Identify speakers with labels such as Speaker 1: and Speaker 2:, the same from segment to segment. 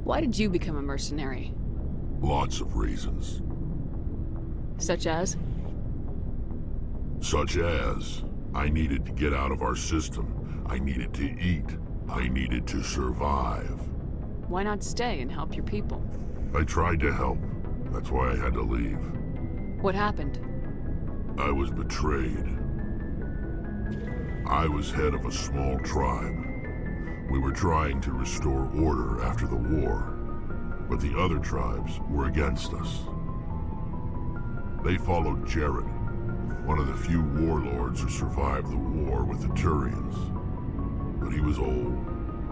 Speaker 1: Why did you become a mercenary?
Speaker 2: Lots of reasons.
Speaker 1: Such as?
Speaker 2: Such as, I needed to get out of our system. I needed to eat. I needed to survive.
Speaker 1: Why not stay and help your people?
Speaker 2: I tried to help. That's why I had to leave.
Speaker 1: What happened?
Speaker 2: I was betrayed. I was head of a small tribe. We were trying to restore order after the war, but the other tribes were against us. They followed Jared, one of the few warlords who survived the war with the Turians. But he was old,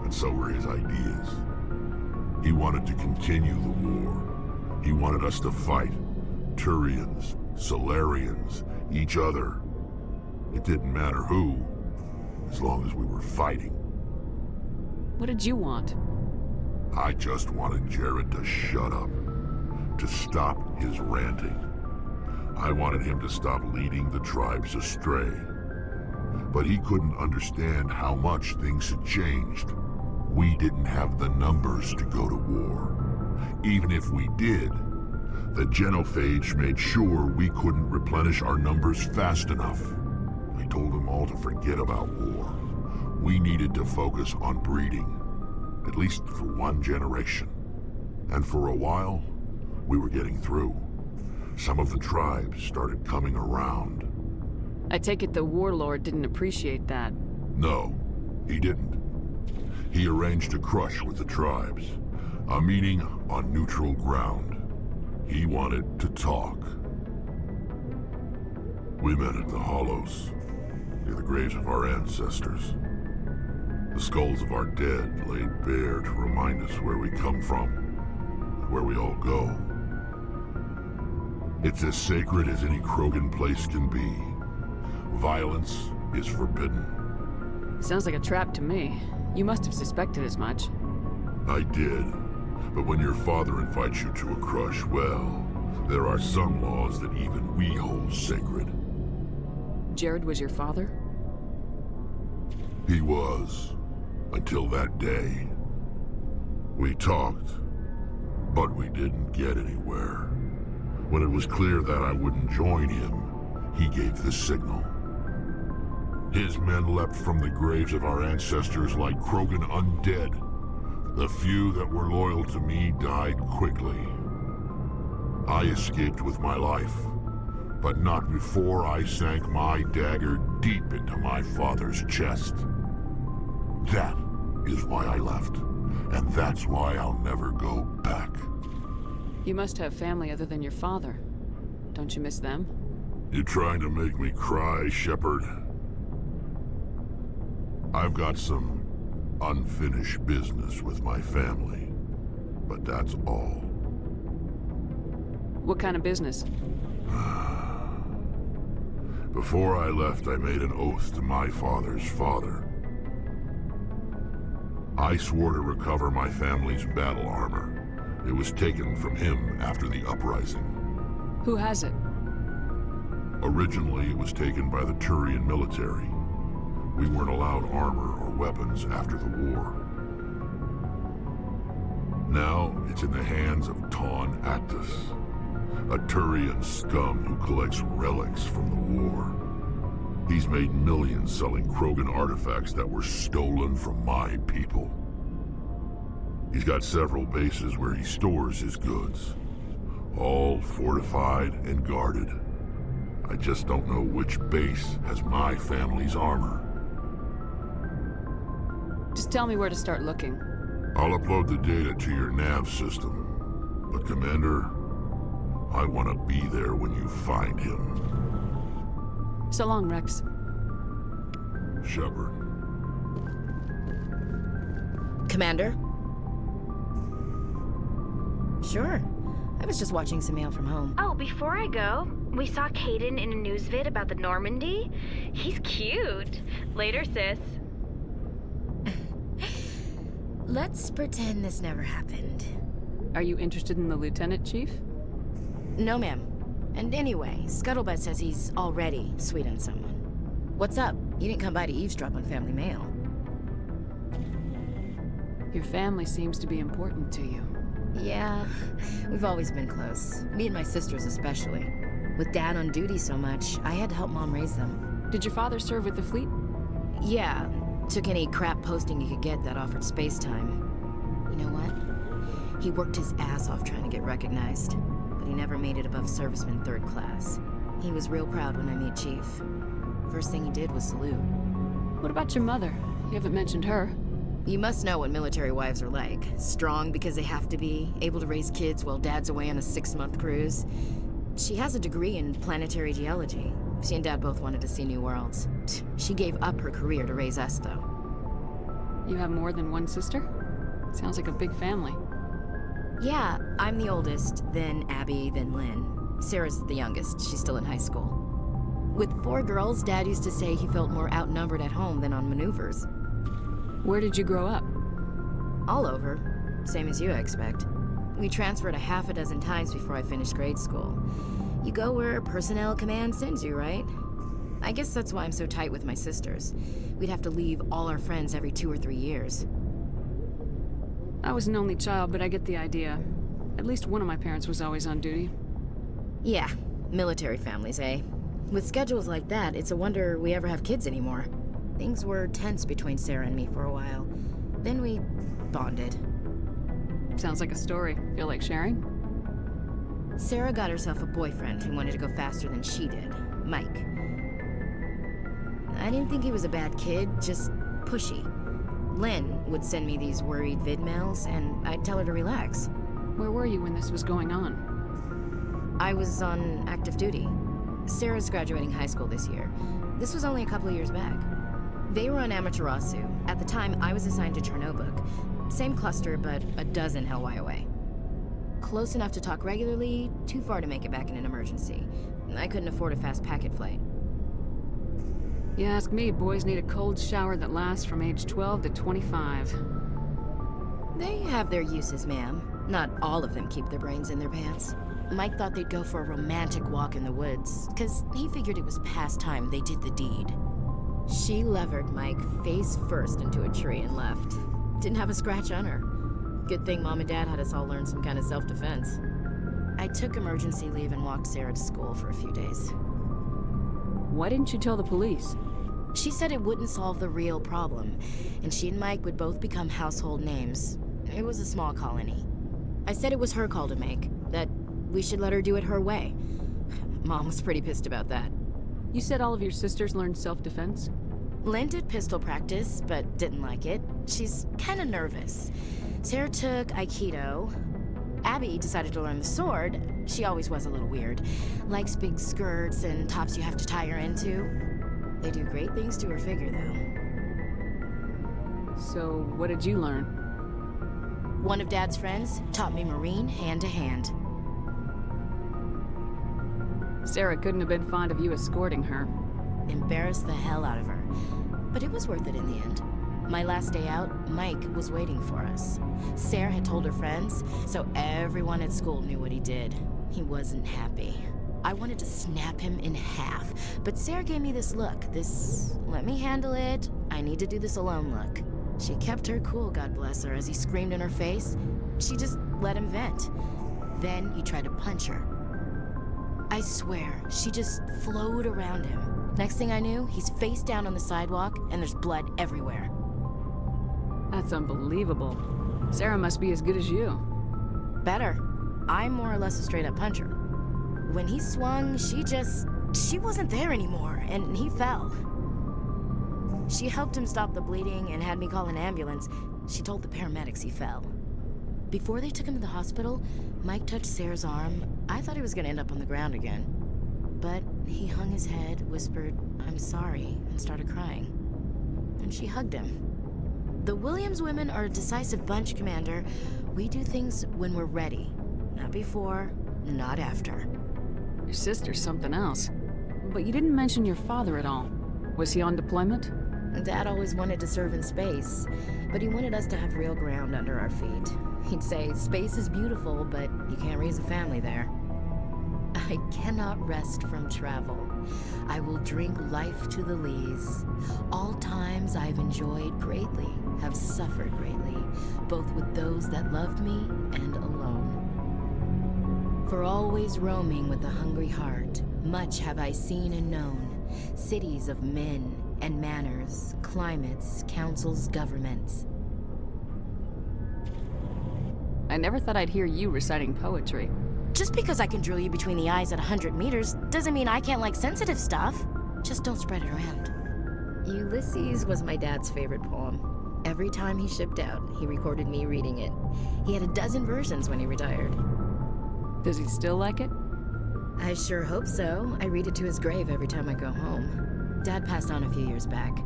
Speaker 2: and so were his ideas. He wanted to continue the war. He wanted us to fight. Turians, Solarians, each other. It didn't matter who, as long as we were fighting.
Speaker 1: What did you want?
Speaker 2: I just wanted Jared to shut up, to stop his ranting. I wanted him to stop leading the tribes astray. But he couldn't understand how much things had changed. We didn't have the numbers to go to war. Even if we did, the genophage made sure we couldn't replenish our numbers fast enough. I told them all to forget about war. We needed to focus on breeding, at least for one generation. And for a while, we were getting through. Some of the tribes started coming around.
Speaker 1: I take it the warlord didn't appreciate that.
Speaker 2: No, he didn't. He arranged a crush with the tribes, a meeting on neutral ground. He wanted to talk. We met at the Hollows, near the graves of our ancestors. The skulls of our dead laid bare to remind us where we come from, and where we all go. It's as sacred as any Krogan place can be. Violence is forbidden.
Speaker 1: Sounds like a trap to me. You must have suspected as much.
Speaker 2: I did. But when your father invites you to a crush, well, there are some laws that even we hold sacred.
Speaker 1: Jared was your father?
Speaker 2: He was. Until that day. We talked, but we didn't get anywhere. When it was clear that I wouldn't join him, he gave the signal. His men leapt from the graves of our ancestors like Krogan undead. The few that were loyal to me died quickly. I escaped with my life, but not before I sank my dagger deep into my father's chest. That is why I left, and that's why I'll never go back.
Speaker 1: You must have family other than your father. Don't you miss them?
Speaker 2: You trying to make me cry, Shepard? I've got some unfinished business with my family, but that's all.
Speaker 1: What kind of business?
Speaker 2: Before I left, I made an oath to my father's father. I swore to recover my family's battle armor. It was taken from him after the uprising.
Speaker 1: Who has it?
Speaker 2: Originally, it was taken by the Turian military. We weren't allowed armor or weapons after the war. Now, it's in the hands of Taun Actus, a Turian scum who collects relics from the war. He's made millions selling Krogan artifacts that were stolen from my people. He's got several bases where he stores his goods, all fortified and guarded. I just don't know which base has my family's armor.
Speaker 1: Just tell me where to start looking.
Speaker 2: I'll upload the data to your nav system. But Commander, I want to be there when you find him.
Speaker 1: So long, Rex.
Speaker 2: Shepard.
Speaker 3: Commander? Sure. I was just watching some mail from home.
Speaker 4: Oh, before I go, we saw Kaidan in a news vid about the Normandy. He's cute. Later, sis.
Speaker 3: Let's pretend this never happened.
Speaker 1: Are you interested in the Lieutenant, Chief?
Speaker 3: No, ma'am. And anyway, Scuttlebutt says he's already sweet on someone. What's up? You didn't come by to eavesdrop on family mail.
Speaker 1: Your family seems to be important to you.
Speaker 3: Yeah, we've always been close. Me and my sisters especially. With Dad on duty so much, I had to help Mom raise them.
Speaker 1: Did your father serve with the fleet?
Speaker 3: Yeah, took any crap posting he could get that offered space time. You know what? He worked his ass off trying to get recognized, but he never made it above serviceman 3rd class. He was real proud when I met Chief. First thing he did was salute.
Speaker 1: What about your mother? You haven't mentioned her.
Speaker 3: You must know what military wives are like. Strong because they have to be, able to raise kids while Dad's away on a 6-month cruise. She has a degree in planetary geology. She and Dad both wanted to see new worlds. She gave up her career to raise us, though.
Speaker 1: You have more than one sister? Sounds like a big family.
Speaker 3: Yeah, I'm the oldest, then Abby, then Lynn. Sarah's the youngest. She's still in high school. With 4 girls, Dad used to say he felt more outnumbered at home than on maneuvers.
Speaker 1: Where did you grow up?
Speaker 3: All over. Same as you, I expect. We transferred a half a dozen times before I finished grade school. You go where personnel command sends you, right? I guess that's why I'm so tight with my sisters. We'd have to leave all our friends every 2 or 3 years.
Speaker 1: I was an only child, but I get the idea. At least one of my parents was always on duty.
Speaker 3: Yeah, military families, eh? With schedules like that, it's a wonder we ever have kids anymore. Things were tense between Sarah and me for a while. Then we bonded.
Speaker 1: Sounds like a story. Feel like sharing?
Speaker 3: Sarah got herself a boyfriend who wanted to go faster than she did, Mike. I didn't think he was a bad kid, just pushy. Lynn would send me these worried vid mails, and I'd tell her to relax.
Speaker 1: Where were you when this was going on?
Speaker 3: I was on active duty. Sarah's graduating high school this year. This was only a couple of years back. They were on Amaterasu. At the time, I was assigned to Chernobog. Same cluster, but a dozen Hellwire away. Close enough to talk regularly, too far to make it back in an emergency. I couldn't afford a fast packet flight.
Speaker 1: You ask me, boys need a cold shower that lasts from age 12 to 25.
Speaker 3: They have their uses, ma'am. Not all of them keep their brains in their pants. Mike thought they'd go for a romantic walk in the woods, because he figured it was past time they did the deed. She levered Mike face first into a tree and left. Didn't have a scratch on her. Good thing Mom and Dad had us all learn some kind of self-defense. I took emergency leave and walked Sarah to school for a few days.
Speaker 1: Why didn't you tell the police?
Speaker 3: She said it wouldn't solve the real problem, and she and Mike would both become household names. It was a small colony. I said it was her call to make, that we should let her do it her way. Mom was pretty pissed about that.
Speaker 1: You said all of your sisters learned self-defense?
Speaker 3: Lynn did pistol practice, but didn't like it. She's kind of nervous. Sarah took Aikido. Abby decided to learn the sword. She always was a little weird. Likes big skirts and tops you have to tie her into. They do great things to her figure, though.
Speaker 1: So, what did you learn?
Speaker 3: One of Dad's friends taught me Marine hand-to-hand.
Speaker 1: Sarah couldn't have been fond of you escorting her.
Speaker 3: Embarrassed the hell out of her. But it was worth it in the end. My last day out, Mike was waiting for us. Sarah had told her friends, so everyone at school knew what he did. He wasn't happy. I wanted to snap him in half, but Sarah gave me this look, this let me handle it, I need to do this alone look. She kept her cool, God bless her, as he screamed in her face. She just let him vent. Then he tried to punch her. I swear, she just flowed around him. Next thing I knew, he's face down on the sidewalk, and there's blood everywhere.
Speaker 1: That's unbelievable. Sarah must be as good as you.
Speaker 3: Better. I'm more or less a straight-up puncher. When he swung, she wasn't there anymore, and he fell. She helped him stop the bleeding and had me call an ambulance. She told the paramedics he fell. Before they took him to the hospital, Mike touched Sarah's arm. I thought he was gonna end up on the ground again. But he hung his head, whispered, "I'm sorry," and started crying. And she hugged him. The Williams women are a decisive bunch, Commander. We do things when we're ready. Not before, not after.
Speaker 1: Your sister's something else. But you didn't mention your father at all. Was he on deployment?
Speaker 3: Dad always wanted to serve in space, but he wanted us to have real ground under our feet. He'd say, space is beautiful, but you can't raise a family there. I cannot rest from travel. I will drink life to the lees. All times I've enjoyed greatly, have suffered greatly, both with those that loved me and alone. For always roaming with a hungry heart, much have I seen and known, cities of men and manners, climates, councils, governments.
Speaker 1: I never thought I'd hear you reciting poetry.
Speaker 3: Just because I can drill you between the eyes at 100 meters doesn't mean I can't like sensitive stuff. Just don't spread it around. Ulysses was my dad's favorite poem. Every time he shipped out, he recorded me reading it. He had a dozen versions when he retired.
Speaker 1: Does he still like it?
Speaker 3: I sure hope so. I read it to his grave every time I go home. Dad passed on a few years back.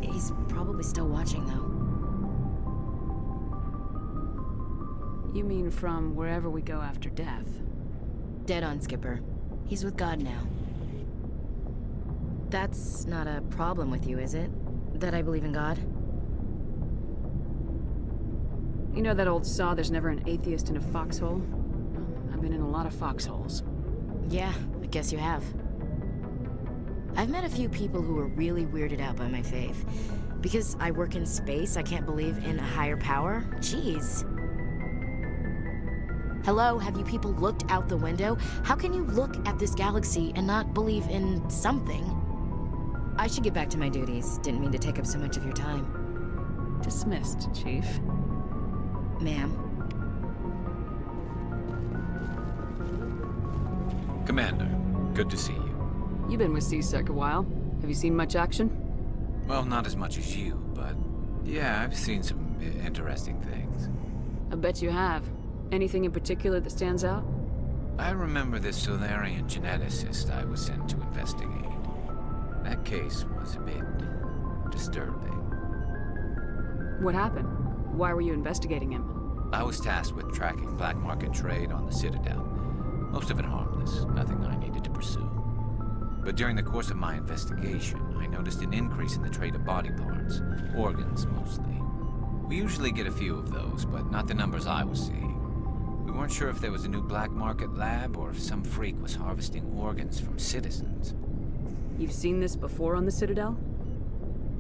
Speaker 3: He's probably still watching, though.
Speaker 1: You mean from wherever we go after death?
Speaker 3: Dead on, Skipper. He's with God now. That's not a problem with you, is it? That I believe in God?
Speaker 1: You know that old saw, there's never an atheist in a foxhole? Well, I've been in a lot of foxholes.
Speaker 3: Yeah, I guess you have. I've met a few people who were really weirded out by my faith. Because I work in space, I can't believe in a higher power? Jeez. Hello, have you people looked out the window? How can you look at this galaxy and not believe in something? I should get back to my duties. Didn't mean to take up so much of your time.
Speaker 1: Dismissed, Chief.
Speaker 3: Ma'am.
Speaker 5: Commander, good to see you.
Speaker 1: You've been with CSEC a while. Have you seen much action?
Speaker 5: Well, not as much as you, but yeah, I've seen some interesting things.
Speaker 1: I bet you have. Anything in particular that stands out?
Speaker 5: I remember this Solarian geneticist I was sent to investigate. That case was a bit disturbing.
Speaker 1: What happened? Why were you investigating him?
Speaker 5: I was tasked with tracking black market trade on the Citadel. Most of it harmless, nothing I needed to pursue. But during the course of my investigation, I noticed an increase in the trade of body parts, organs mostly. We usually get a few of those, but not the numbers I was seeing. We weren't sure if there was a new black market lab or if some freak was harvesting organs from citizens.
Speaker 1: You've seen this before on the Citadel?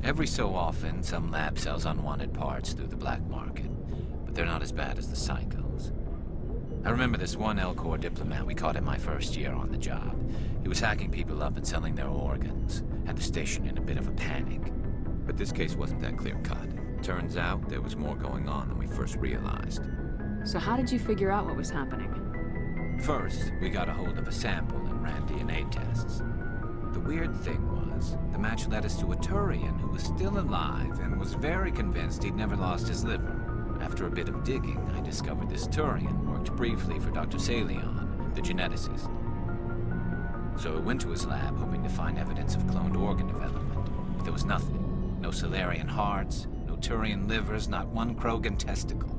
Speaker 5: Every so often, some lab sells unwanted parts through the black market, but they're not as bad as the psychos. I remember this one L-Corps diplomat we caught in my first year on the job. He was hacking people up and selling their organs, had the station in a bit of a panic. But this case wasn't that clear-cut. Turns out there was more going on than we first realized.
Speaker 1: So how did you figure out what was happening?
Speaker 5: First, we got a hold of a sample and ran DNA tests. The weird thing was, the match led us to a Turian who was still alive and was very convinced he'd never lost his liver. After a bit of digging, I discovered this Turian worked briefly for Dr. Salion, the geneticist. So I went to his lab hoping to find evidence of cloned organ development, but there was nothing. No Solarian hearts, no Turian livers, not one Krogan testicle.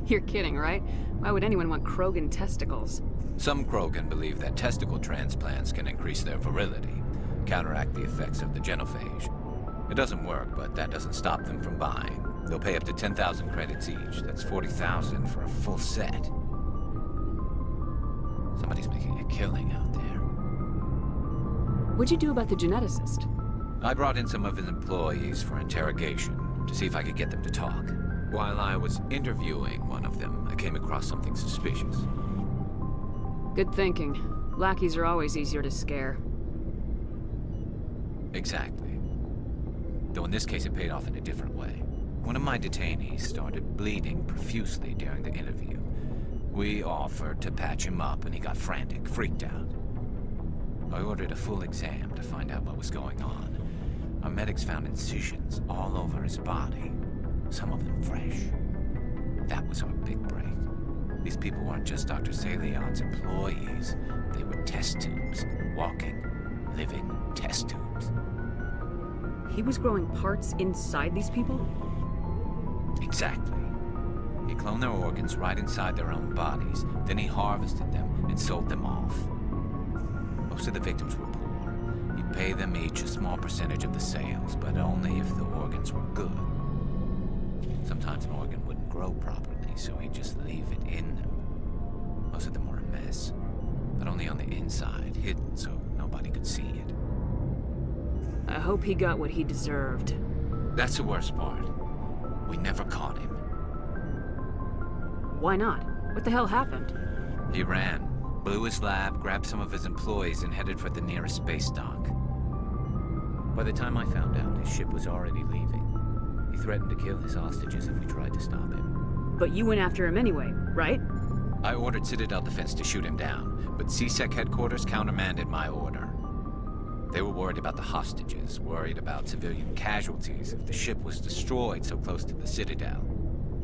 Speaker 1: You're kidding, right? Why would anyone want Krogan testicles?
Speaker 5: Some Krogan believe that testicle transplants can increase their virility, counteract the effects of the genophage. It doesn't work, but that doesn't stop them from buying. They'll pay up to 10,000 credits each. That's 40,000 for a full set. Somebody's making a killing out there.
Speaker 1: What'd you do about the geneticist?
Speaker 5: I brought in some of his employees for interrogation to see if I could get them to talk. While I was interviewing one of them, I came across something suspicious.
Speaker 1: Good thinking. Lackeys are always easier to scare.
Speaker 5: Exactly. Though in this case it paid off in a different way. One of my detainees started bleeding profusely during the interview. We offered to patch him up and he got frantic, freaked out. I ordered a full exam to find out what was going on. Our medics found incisions all over his body, some of them fresh. That was our big break. These people weren't just Dr. Salion's employees. They were test tubes. Walking, living test tubes.
Speaker 1: He was growing parts inside these people?
Speaker 5: Exactly. He cloned their organs right inside their own bodies. Then he harvested them and sold them off. Most of the victims were poor. He'd pay them each a small percentage of the sales, but only if the organs were good. Sometimes an organ wouldn't grow properly, so he'd just leave it in them. Most of them were a mess, but only on the inside, hidden so nobody could see it.
Speaker 1: I hope he got what he deserved.
Speaker 5: That's the worst part. We never caught him.
Speaker 1: Why not? What the hell happened?
Speaker 5: He ran, blew his lab, grabbed some of his employees, and headed for the nearest space dock. By the time I found out, his ship was already leaving. He threatened to kill his hostages if we tried to stop him.
Speaker 1: But you went after him anyway, right?
Speaker 5: I ordered Citadel Defense to shoot him down, but CSEC headquarters countermanded my order. They were worried about the hostages, worried about civilian casualties if the ship was destroyed so close to the Citadel.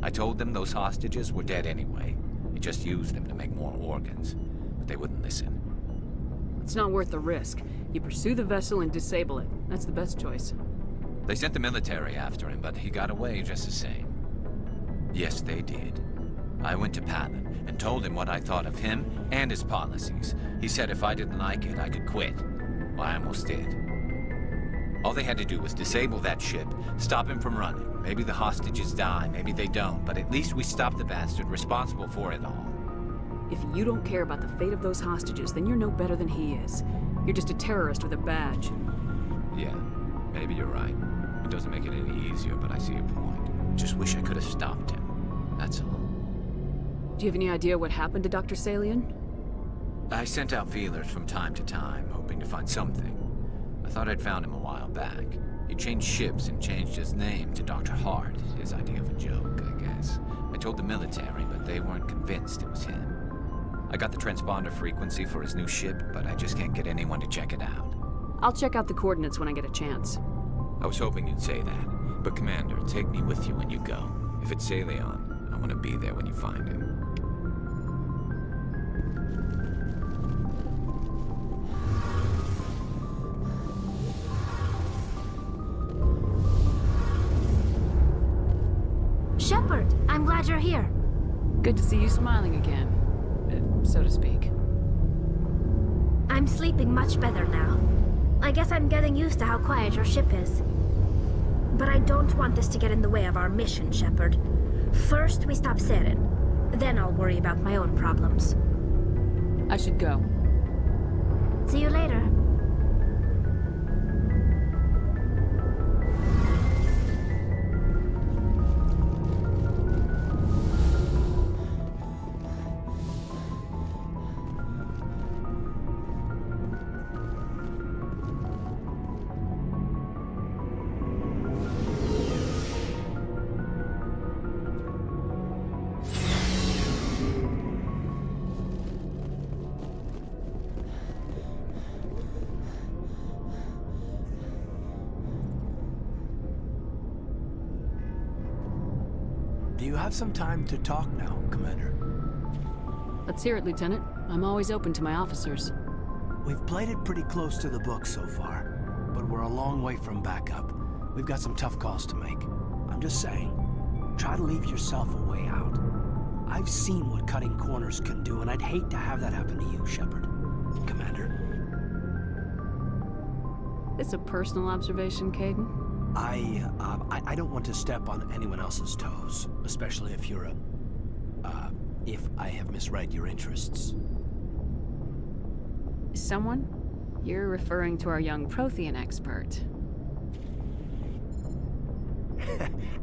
Speaker 5: I told them those hostages were dead anyway. He just used them to make more organs, but they wouldn't listen.
Speaker 1: It's not worth the risk. You pursue the vessel and disable it. That's the best choice.
Speaker 5: They sent the military after him, but he got away just the same. Yes, they did. I went to Palin and told him what I thought of him and his policies. He said if I didn't like it, I could quit. Well, I almost did. All they had to do was disable that ship, stop him from running. Maybe the hostages die, maybe they don't, but at least we stopped the bastard responsible for it all.
Speaker 1: If you don't care about the fate of those hostages, then you're no better than he is. You're just a terrorist with a badge.
Speaker 5: Yeah, maybe you're right. It doesn't make it any easier, but I see your point. Just wish I could have stopped him. That's all.
Speaker 1: Do you have any idea what happened to Dr. Salian?
Speaker 5: I sent out feelers from time to time, hoping to find something. I thought I'd found him a while back. He changed ships and changed his name to Dr. Hart, his idea of a joke, I guess. I told the military, but they weren't convinced it was him. I got the transponder frequency for his new ship, but I just can't get anyone to check it out.
Speaker 1: I'll check out the coordinates when I get a chance.
Speaker 5: I was hoping you'd say that. But Commander, take me with you when you go. If it's Salion, I want to be there when you find him.
Speaker 6: Shepard, I'm glad you're here.
Speaker 1: Good to see you smiling again, so to speak.
Speaker 6: I'm sleeping much better now. I guess I'm getting used to how quiet your ship is. But I don't want this to get in the way of our mission, Shepard. First, we stop Saren. Then I'll worry about my own problems.
Speaker 1: I should go.
Speaker 6: See you later.
Speaker 7: Do you have some time to talk now, Commander?
Speaker 1: Let's hear it, Lieutenant. I'm always open to my officers.
Speaker 7: We've played it pretty close to the book so far, but we're a long way from backup. We've got some tough calls to make. I'm just saying, try to leave yourself a way out. I've seen what cutting corners can do, and I'd hate to have that happen to you, Shepard. Commander.
Speaker 1: This a personal observation, Kaidan?
Speaker 7: I don't want to step on anyone else's toes, especially if you're if I have misread your interests.
Speaker 1: Someone? You're referring to our young Prothean expert.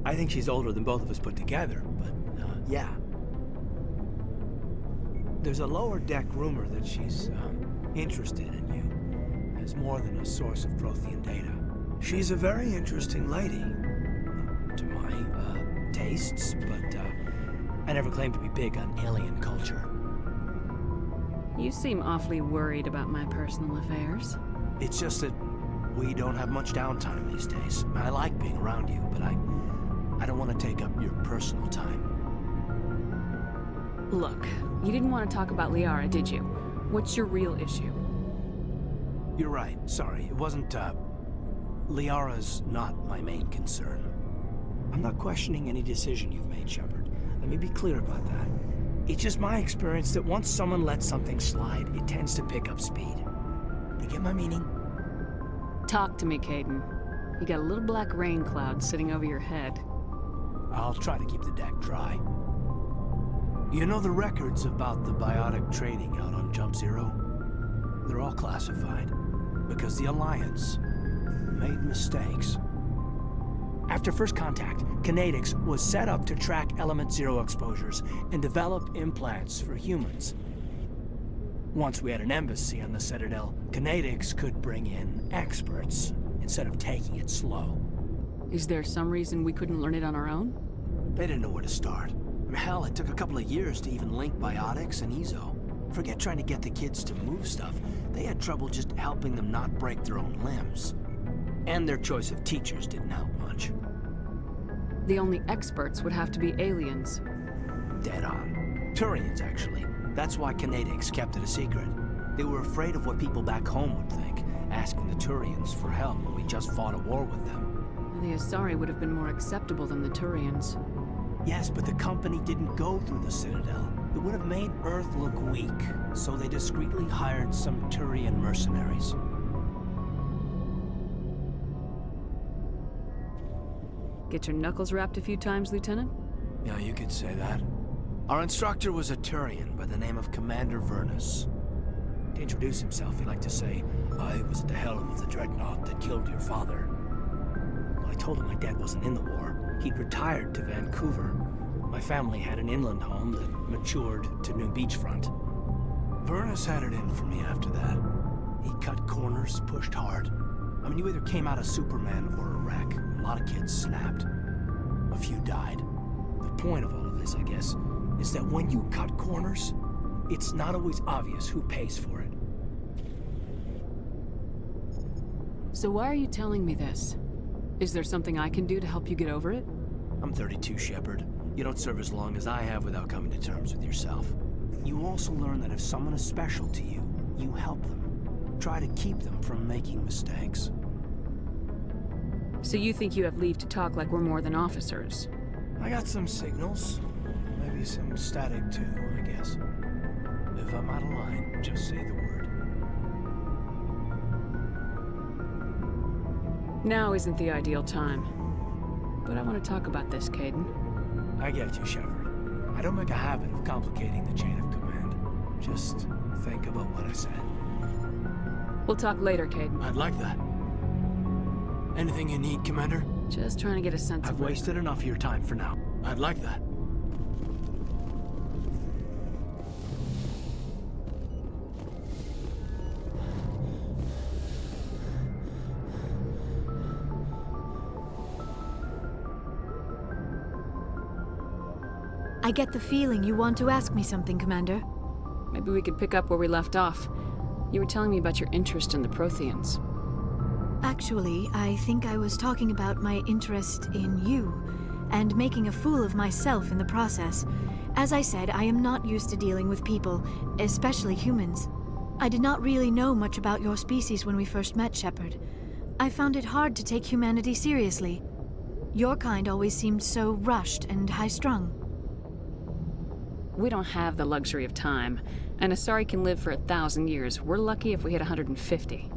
Speaker 7: I think she's older than both of us put together, but, yeah. There's a lower deck rumor that she's, interested in you as more than a source of Prothean data. She's a very interesting lady, to my, tastes, but, I never claimed to be big on alien culture.
Speaker 1: You seem awfully worried about my personal affairs.
Speaker 7: It's just that we don't have much downtime these days. I like being around you, but I don't want to take up your personal time.
Speaker 1: Look, you didn't want to talk about Liara, did you? What's your real issue?
Speaker 7: You're right. Sorry. It wasn't, Liara's not my main concern. I'm not questioning any decision you've made, Shepard. Let me be clear about that. It's just my experience that once someone lets something slide, it tends to pick up speed. You get my meaning?
Speaker 1: Talk to me, Kaidan. You got a little black rain cloud sitting over your head.
Speaker 7: I'll try to keep the deck dry. You know the records about the biotic trading out on Jump Zero? They're all classified, because the Alliance made mistakes. After first contact, Kinetics was set up to track Element Zero exposures and develop implants for humans. Once we had an embassy on the Citadel, Kinetics could bring in experts instead of taking it slow.
Speaker 1: Is there some reason we couldn't learn it on our own?
Speaker 7: They didn't know where to start. Hell, it took a couple of years to even link biotics and Ezo. Forget trying to get the kids to move stuff. They had trouble just helping them not break their own limbs. And their choice of teachers didn't help much.
Speaker 1: The only experts would have to be aliens.
Speaker 7: Dead on. Turians, actually. That's why Kinetics kept it a secret. They were afraid of what people back home would think, asking the Turians for help when we just fought a war with them.
Speaker 1: The Asari would have been more acceptable than the Turians.
Speaker 7: Yes, but the company didn't go through the Citadel. It would have made Earth look weak, so they discreetly hired some Turian mercenaries.
Speaker 1: Get your knuckles rapped a few times, Lieutenant?
Speaker 7: Yeah, you could say that. Our instructor was a Turian by the name of Commander Vernus. To introduce himself, he liked to say, "I was at the helm of the dreadnought that killed your father." Well, I told him my dad wasn't in the war. He'd retired to Vancouver. My family had an inland home that matured to new beachfront. Vernus had it in for me after that. He cut corners, pushed hard. I mean, you either came out a Superman or a wreck. A lot of kids snapped. A few died. The point of all of this, I guess, is that when you cut corners, it's not always obvious who pays for it.
Speaker 1: So why are you telling me this? Is there something I can do to help you get over it?
Speaker 7: I'm 32, Shepard. You don't serve as long as I have without coming to terms with yourself. You also learn that if someone is special to you, you help them. Try to keep them from making mistakes.
Speaker 1: So you think you have leave to talk like we're more than officers?
Speaker 7: I got some signals. Maybe some static too, I guess. If I'm out of line, just say the word.
Speaker 1: Now isn't the ideal time. But I want to talk about this, Kaidan.
Speaker 7: I get you, Shepard. I don't make a habit of complicating the chain of command. Just think about what I said.
Speaker 1: We'll talk later, Kaidan.
Speaker 7: I'd like that. Anything you need, Commander?
Speaker 1: Just trying to get a sense
Speaker 7: I've
Speaker 1: of...
Speaker 7: wasted enough of your time for now. I'd like that.
Speaker 8: I get the feeling you want to ask me something, Commander.
Speaker 1: Maybe we could pick up where we left off. You were telling me about your interest in the Protheans.
Speaker 8: Actually, I think I was talking about my interest in you, and making a fool of myself in the process. As I said, I am not used to dealing with people, especially humans. I did not really know much about your species when we first met, Shepard. I found it hard to take humanity seriously. Your kind always seemed so rushed and high-strung.
Speaker 1: We don't have the luxury of time. An Asari can live for 1,000 years. We're lucky if we hit 150.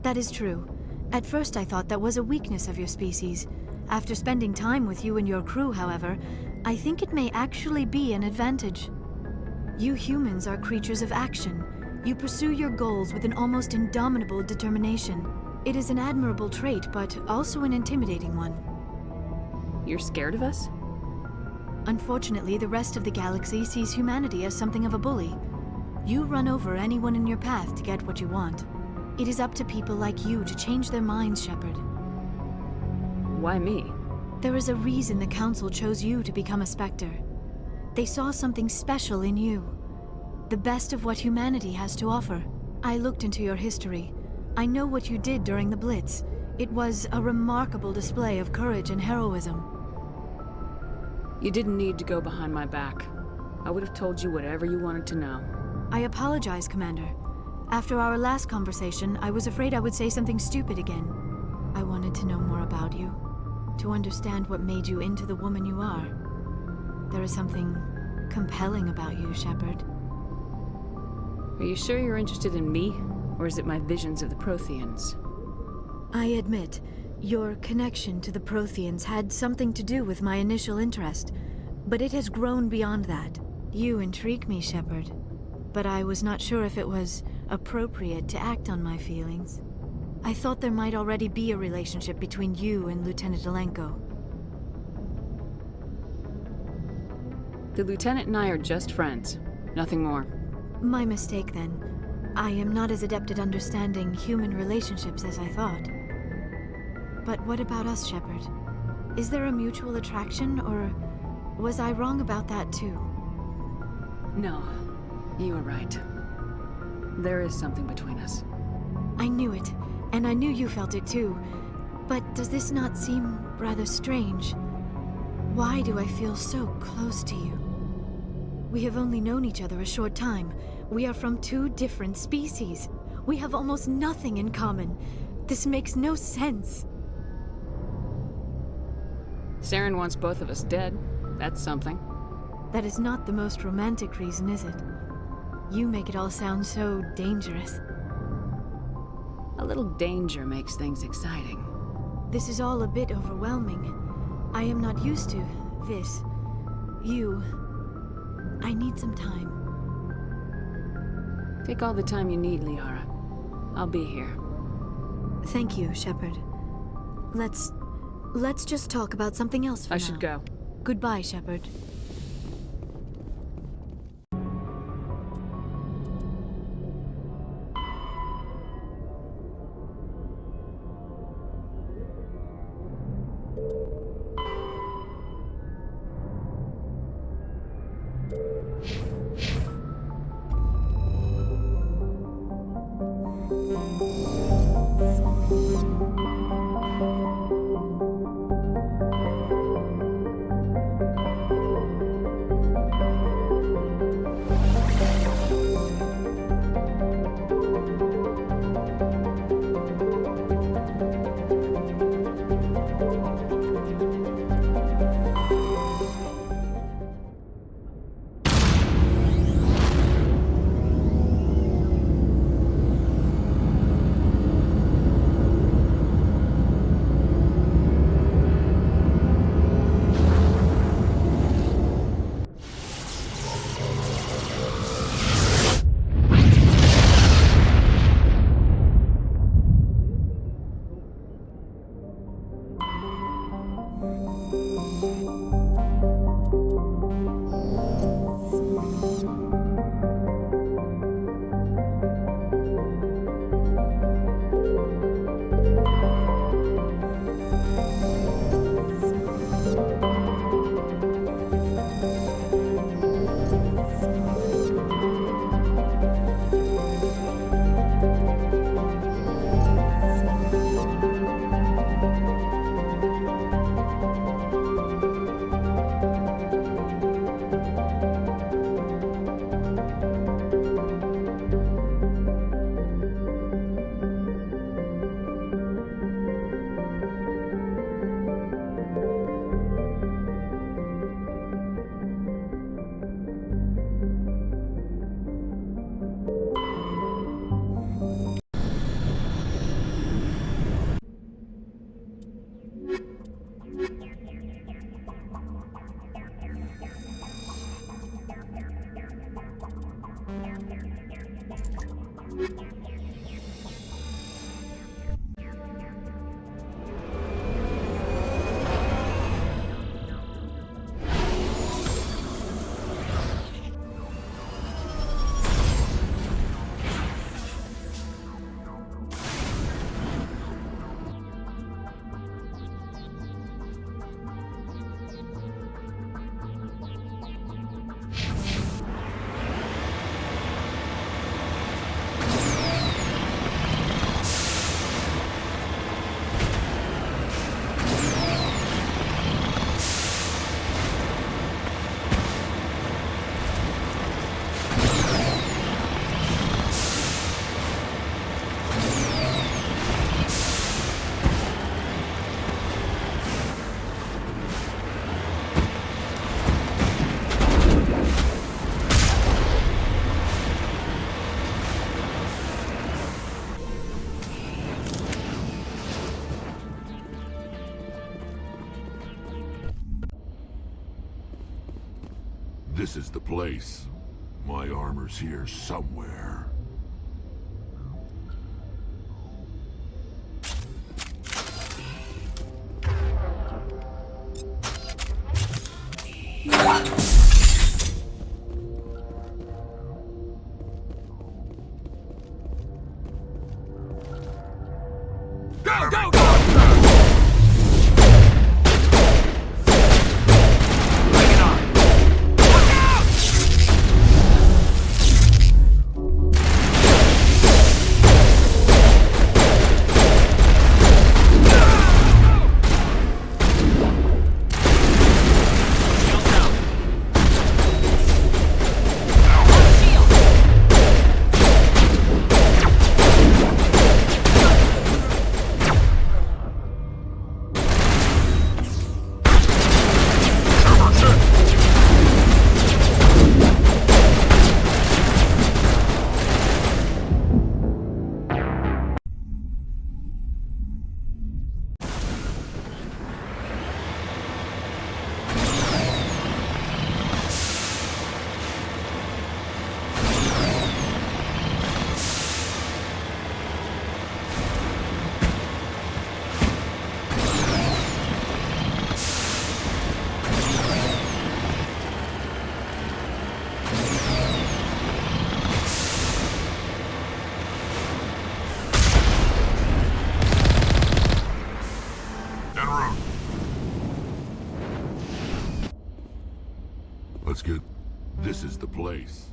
Speaker 8: That is true. At first I thought that was a weakness of your species. After spending time with you and your crew, however, I think it may actually be an advantage. You humans are creatures of action. You pursue your goals with an almost indomitable determination. It is an admirable trait, but also an intimidating one.
Speaker 1: You're scared of us?
Speaker 8: Unfortunately, the rest of the galaxy sees humanity as something of a bully. You run over anyone in your path to get what you want. It is up to people like you to change their minds, Shepard.
Speaker 1: Why me?
Speaker 8: There is a reason the Council chose you to become a Spectre. They saw something special in you. The best of what humanity has to offer. I looked into your history. I know what you did during the Blitz. It was a remarkable display of courage and heroism.
Speaker 1: You didn't need to go behind my back. I would have told you whatever you wanted to know.
Speaker 8: I apologize, Commander. After our last conversation, I was afraid I would say something stupid again. I wanted to know more about you, to understand what made you into the woman you are. There is something compelling about you, Shepard.
Speaker 1: Are you sure you're interested in me, or is it my visions of the Protheans?
Speaker 8: I admit, your connection to the Protheans had something to do with my initial interest, but it has grown beyond that. You intrigue me, Shepard, but I was not sure if it was appropriate to act on my feelings. I thought there might already be a relationship between you and Lieutenant Alenko.
Speaker 1: The lieutenant and I are just friends. Nothing more.
Speaker 8: My mistake, then. I am not as adept at understanding human relationships as I thought. But what about us, Shepard? Is there a mutual attraction, or was I wrong about that too?
Speaker 1: No, you were right. There is something between us.
Speaker 8: I knew it, and I knew you felt it too. But does this not seem rather strange? Why do I feel so close to you? We have only known each other a short time. We are from two different species. We have almost nothing in common. This makes no sense.
Speaker 1: Saren wants both of us dead. That's something.
Speaker 8: That is not the most romantic reason, is it? You make it all sound so dangerous.
Speaker 1: A little danger makes things exciting.
Speaker 8: This is all a bit overwhelming. I am not used to this. You. I need some time.
Speaker 1: Take all the time you need, Liara. I'll be here.
Speaker 8: Thank you, Shepard. Let's just talk about something else for now.
Speaker 1: I should go.
Speaker 8: Goodbye, Shepard.
Speaker 2: This is the place. My armor's here somewhere. Let's get... This is the place.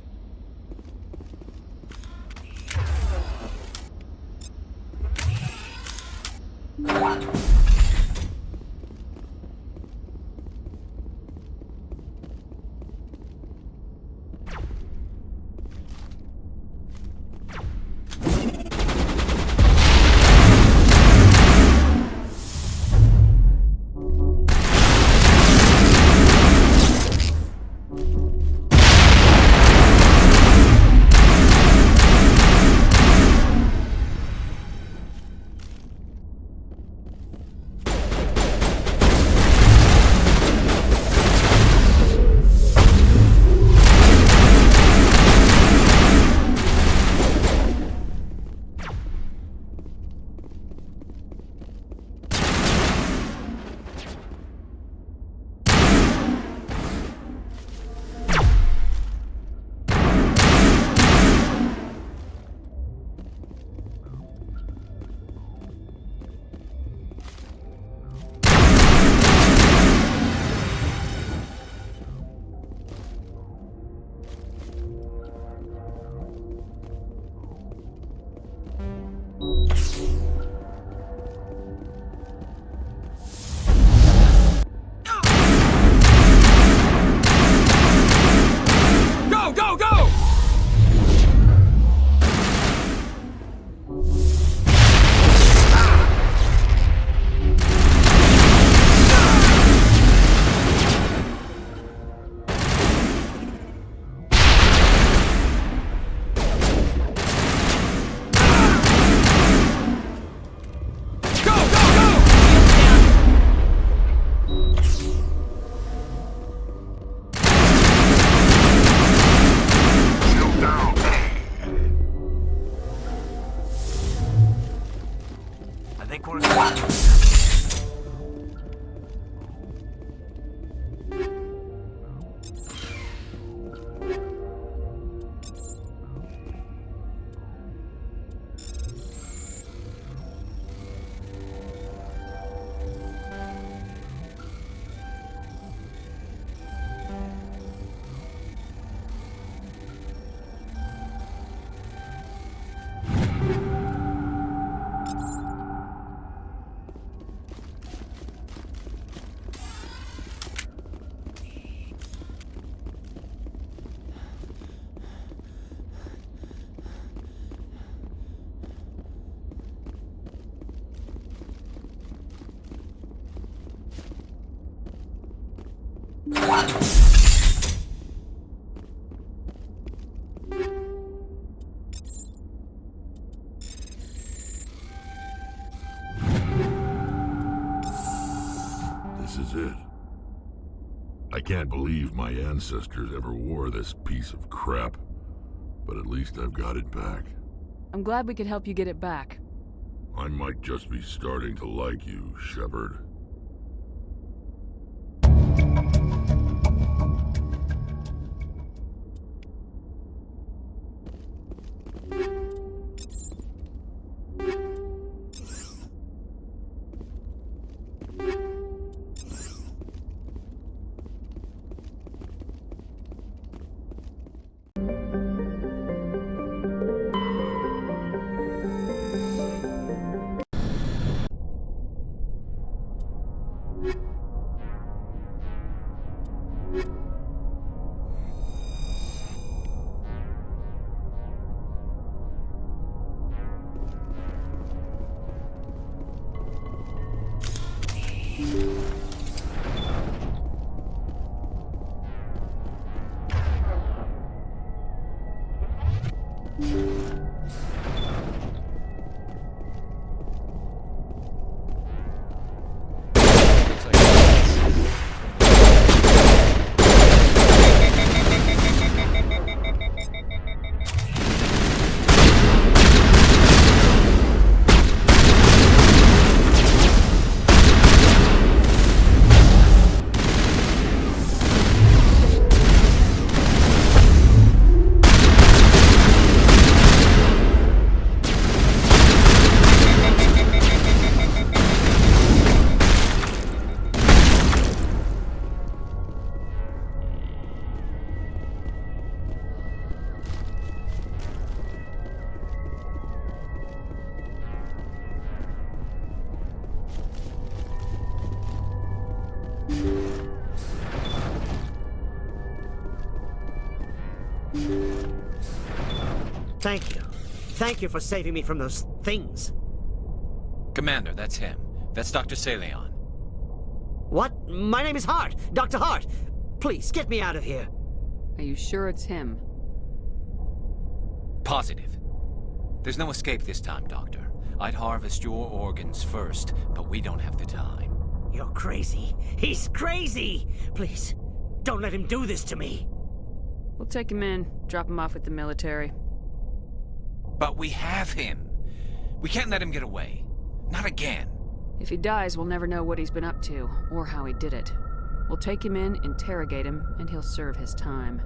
Speaker 2: This is it. I can't believe my ancestors ever wore this piece of crap, but at least I've got it back.
Speaker 1: I'm glad we could help you get it back.
Speaker 2: I might just be starting to like you, Shepard.
Speaker 9: Thank you. Thank you for saving me from those things.
Speaker 5: Commander, that's him. That's Dr. Saleon.
Speaker 9: What? My name is Hart. Dr. Hart. Please, get me out of here.
Speaker 1: Are you sure it's him?
Speaker 5: Positive. There's no escape this time, Doctor. I'd harvest your organs first, but we don't have the time.
Speaker 9: You're crazy. He's crazy! Please, don't let him do this to me.
Speaker 1: We'll take him in, drop him off with the military.
Speaker 5: But we have him. We can't let him get away. Not again.
Speaker 1: If he dies, we'll never know what he's been up to, or how he did it. We'll take him in, interrogate him, and he'll serve his time.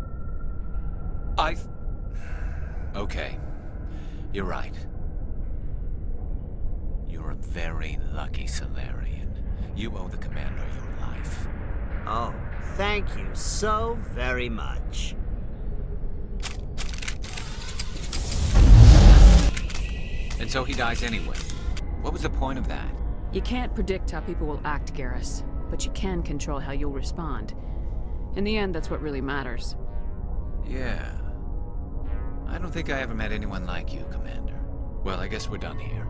Speaker 5: Okay. You're right. You're a very lucky Salarian. You owe the Commander your life.
Speaker 9: Oh, thank you so very much.
Speaker 5: And so he dies anyway. What was the point of that?
Speaker 1: You can't predict how people will act, Garrus, but you can control how you'll respond. In the end, that's what really matters.
Speaker 5: Yeah. I don't think I ever met anyone like you, Commander. Well, I guess we're done here.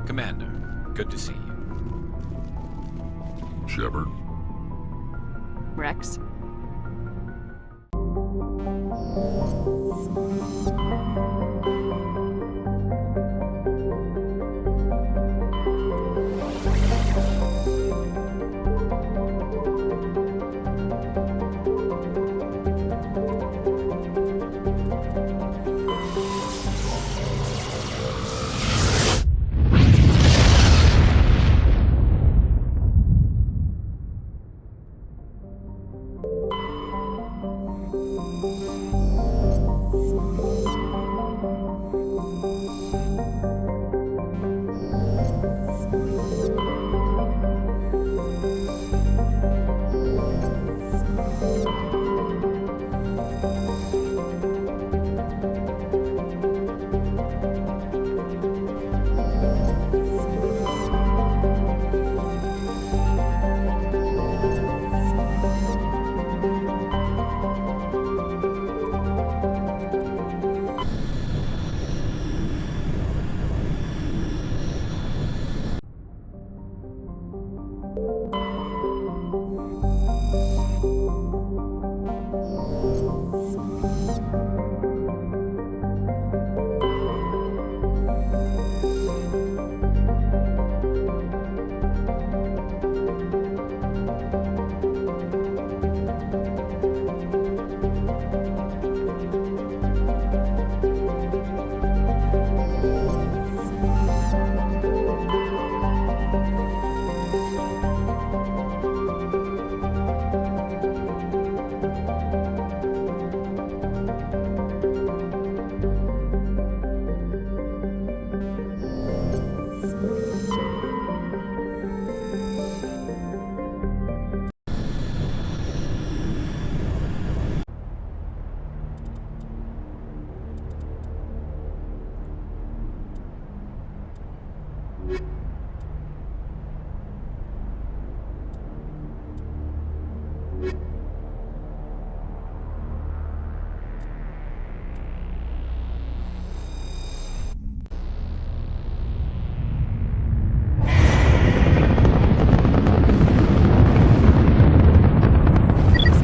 Speaker 5: Commander, good to see you.
Speaker 2: Shepard?
Speaker 1: Rex?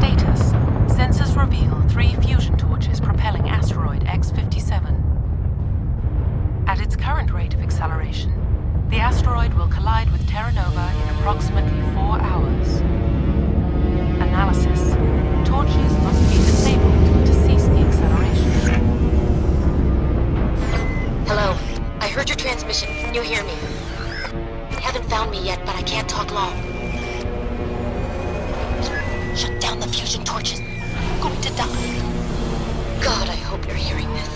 Speaker 10: Status. Sensors reveal 3 fusion torches propelling asteroid X-57. At its current rate of acceleration, the asteroid will collide with Terra Nova in approximately 4 hours. Analysis. Torches must be disabled to cease the acceleration.
Speaker 3: Hello. I heard your transmission. Can you hear me? Haven't found me yet, but I can't talk long. Shut down the fusion torches. I'm going to die. God, I hope you're hearing this.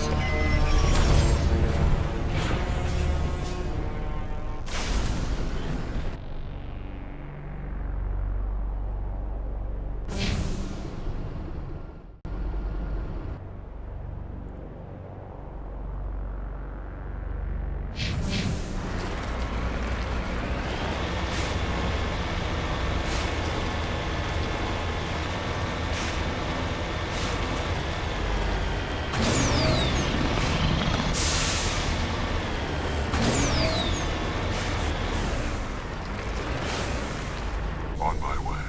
Speaker 2: On my way.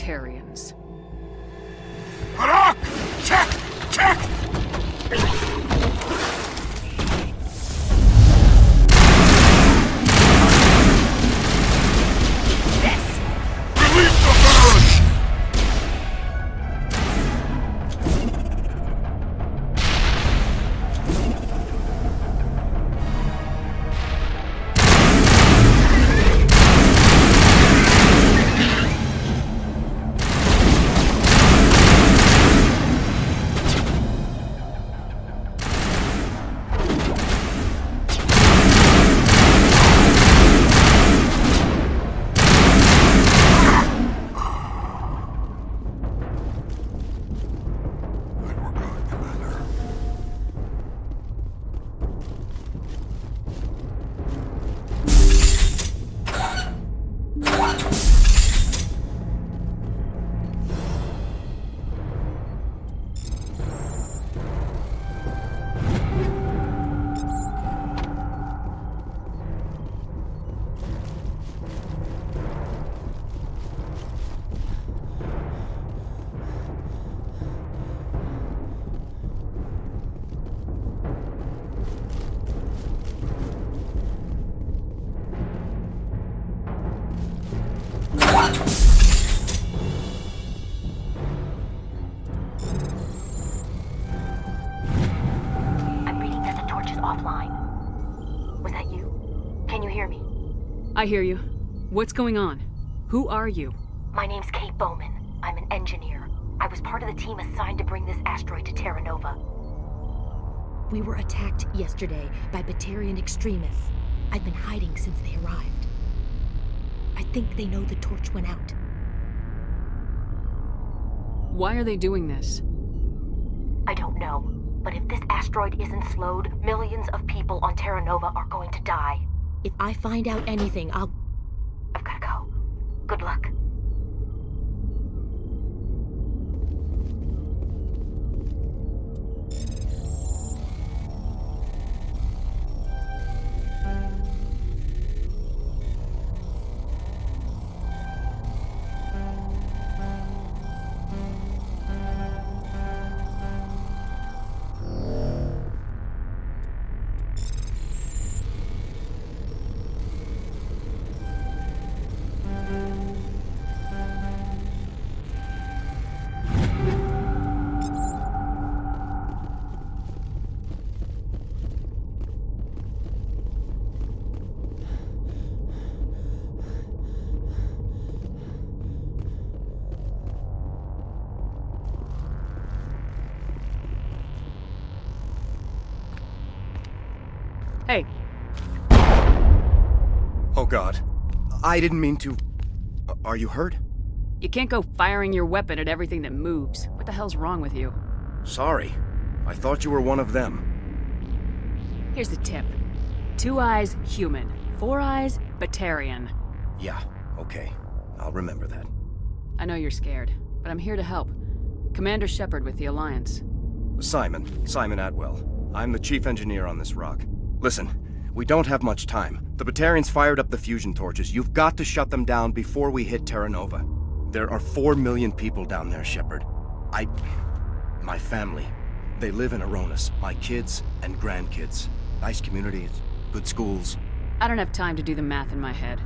Speaker 1: Batarians.
Speaker 2: Harak! Check! Check! Release the barrage! Then we're good, Commander.
Speaker 11: I'm reading that the torch is offline. Was that you? Can you hear me?
Speaker 1: I hear you. What's going on? Who are you?
Speaker 11: My name's Kate Bowman. I'm an engineer. I was part of the team assigned to bring this asteroid to Terra Nova. We were attacked yesterday by Batarian extremists. I've been hiding since they arrived. I think they know the torch went out.
Speaker 1: Why are they doing this?
Speaker 11: I don't know. But if this asteroid isn't slowed, millions of people on Terra Nova are going to die. If I find out anything, I've gotta go. Good luck.
Speaker 1: Hey,
Speaker 12: Oh God. I didn't mean to... Are you hurt?
Speaker 1: you can't go firing your weapon at everything that moves. What the hell's wrong with you?
Speaker 12: Sorry. I thought you were one of them.
Speaker 1: Here's the tip. 2 eyes, human. 4 eyes, Batarian.
Speaker 12: Yeah, okay. I'll remember that.
Speaker 1: I know you're scared, but I'm here to help. Commander Shepard with the Alliance.
Speaker 12: Simon Atwell. I'm the chief engineer on this rock. Listen, we don't have much time. The Batarians fired up the fusion torches. You've got to shut them down before we hit Terra Nova. There are 4 million people down there, Shepard. My family. They live in Aronis. My kids and grandkids. Nice communities, good schools.
Speaker 1: I don't have time to do the math in my head.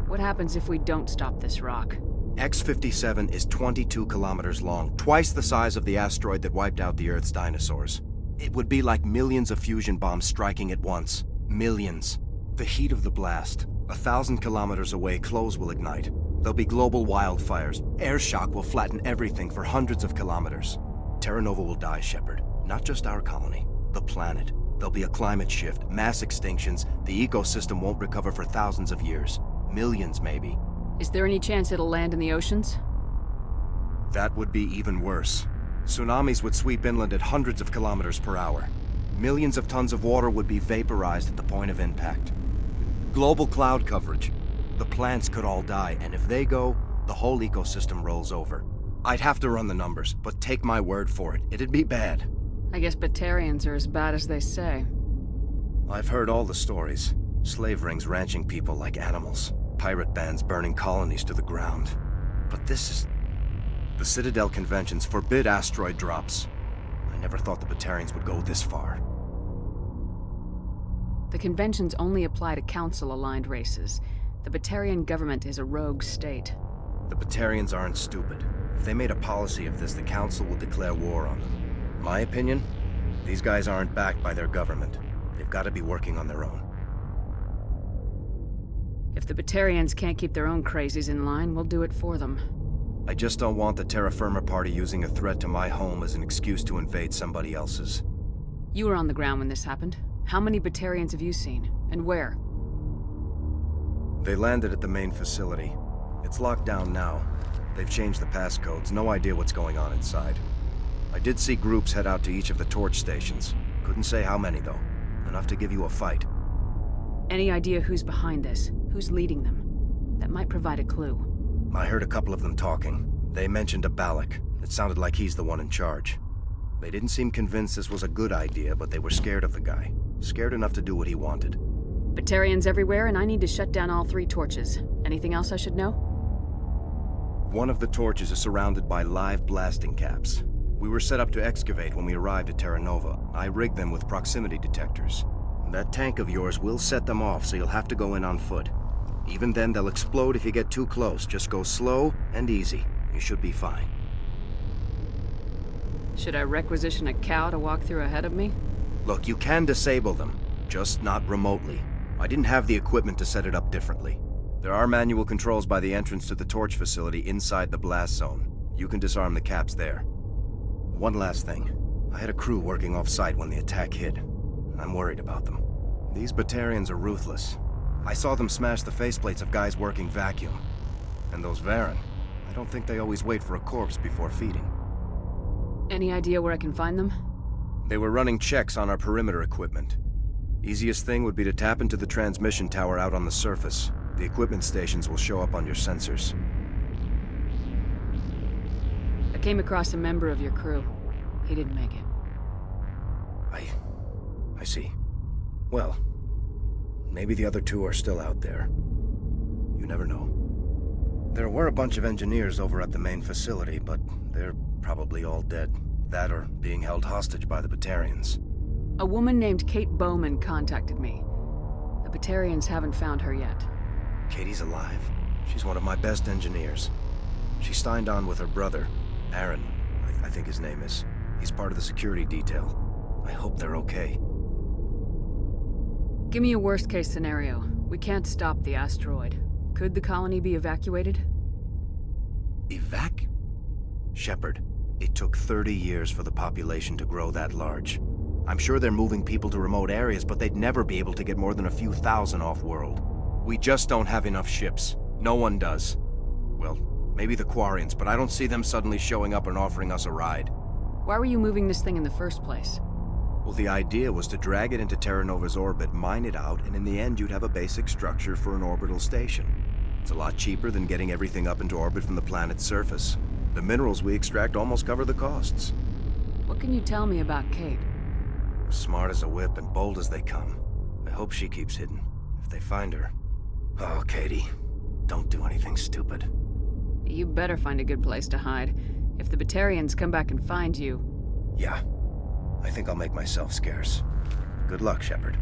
Speaker 1: What happens if we don't stop this rock?
Speaker 12: X-57 is 22 kilometers long, twice the size of the asteroid that wiped out the Earth's dinosaurs. It would be like millions of fusion bombs striking at once. Millions. The heat of the blast. 1,000 kilometers away, clothes will ignite. There'll be global wildfires. Air shock will flatten everything for hundreds of kilometers. Terra Nova will die, Shepard. Not just our colony. The planet. There'll be a climate shift, mass extinctions. The ecosystem won't recover for thousands of years. Millions, maybe.
Speaker 1: Is there any chance it'll land in the oceans?
Speaker 12: That would be even worse. Tsunamis would sweep inland at hundreds of kilometers per hour. Millions of tons of water would be vaporized at the point of impact. Global cloud coverage. The plants could all die, and if they go, the whole ecosystem rolls over. I'd have to run the numbers, but take my word for it, it'd be bad.
Speaker 1: I guess Batarians are as bad as they say.
Speaker 12: I've heard all the stories. Slave rings ranching people like animals. Pirate bands burning colonies to the ground. But this The Citadel conventions forbid asteroid drops. I never thought the Batarians would go this far.
Speaker 1: The conventions only apply to Council-aligned races. The Batarian government is a rogue state.
Speaker 12: The Batarians aren't stupid. If they made a policy of this, the Council will declare war on them. My opinion? These guys aren't backed by their government. They've got to be working on their own.
Speaker 1: If the Batarians can't keep their own crazies in line, we'll do it for them.
Speaker 12: I just don't want the Terra Firma Party using a threat to my home as an excuse to invade somebody else's.
Speaker 1: You were on the ground when this happened. How many Batarians have you seen? And where?
Speaker 12: They landed at the main facility. It's locked down now. They've changed the passcodes. No idea what's going on inside. I did see groups head out to each of the torch stations. Couldn't say how many, though. Enough to give you a fight.
Speaker 1: Any idea who's behind this? Who's leading them? That might provide a clue.
Speaker 12: I heard a couple of them talking. They mentioned a Balak. It sounded like he's the one in charge. They didn't seem convinced this was a good idea, but they were scared of the guy. Scared enough to do what he wanted.
Speaker 1: Batarians everywhere, and I need to shut down all 3 torches. Anything else I should know?
Speaker 12: One of the torches is surrounded by live blasting caps. We were set up to excavate when we arrived at Terra Nova. I rigged them with proximity detectors. That tank of yours will set them off, so you'll have to go in on foot. Even then, they'll explode if you get too close. Just go slow and easy. You should be fine.
Speaker 1: Should I requisition a cow to walk through ahead of me?
Speaker 12: Look, you can disable them, just not remotely. I didn't have the equipment to set it up differently. There are manual controls by the entrance to the torch facility inside the blast zone. You can disarm the caps there. One last thing. I had a crew working off-site when the attack hit. I'm worried about them. These Batarians are ruthless. I saw them smash the faceplates of guys working vacuum. And those Varen, I don't think they always wait for a corpse before feeding.
Speaker 1: Any idea where I can find them?
Speaker 12: They were running checks on our perimeter equipment. Easiest thing would be to tap into the transmission tower out on the surface. The equipment stations will show up on your sensors.
Speaker 1: I came across a member of your crew. He didn't make it.
Speaker 12: I see. Well, maybe the other 2 are still out there. You never know. There were a bunch of engineers over at the main facility, but they're probably all dead. That or being held hostage by the Batarians.
Speaker 1: A woman named Kate Bowman contacted me. The Batarians haven't found her yet.
Speaker 12: Katie's alive. She's one of my best engineers. She signed on with her brother, Aaron, I think his name is. He's part of the security detail. I hope they're okay.
Speaker 1: Give me a worst-case scenario. We can't stop the asteroid. Could the colony be evacuated?
Speaker 12: Shepard, it took 30 years for the population to grow that large. I'm sure they're moving people to remote areas, but they'd never be able to get more than a few thousand off-world. We just don't have enough ships. No one does. Well, maybe the Quarians, but I don't see them suddenly showing up and offering us a ride.
Speaker 1: Why were you moving this thing in the first place?
Speaker 12: Well, the idea was to drag it into Terra Nova's orbit, mine it out, and in the end you'd have a basic structure for an orbital station. It's a lot cheaper than getting everything up into orbit from the planet's surface. The minerals we extract almost cover the costs.
Speaker 1: What can you tell me about Kate?
Speaker 12: Smart as a whip and bold as they come. I hope she keeps hidden. If they find her... Oh, Katie, don't do anything stupid.
Speaker 1: You better find a good place to hide. If the Batarians come back and find you...
Speaker 12: Yeah. I think I'll make myself scarce. Good luck, Shepard.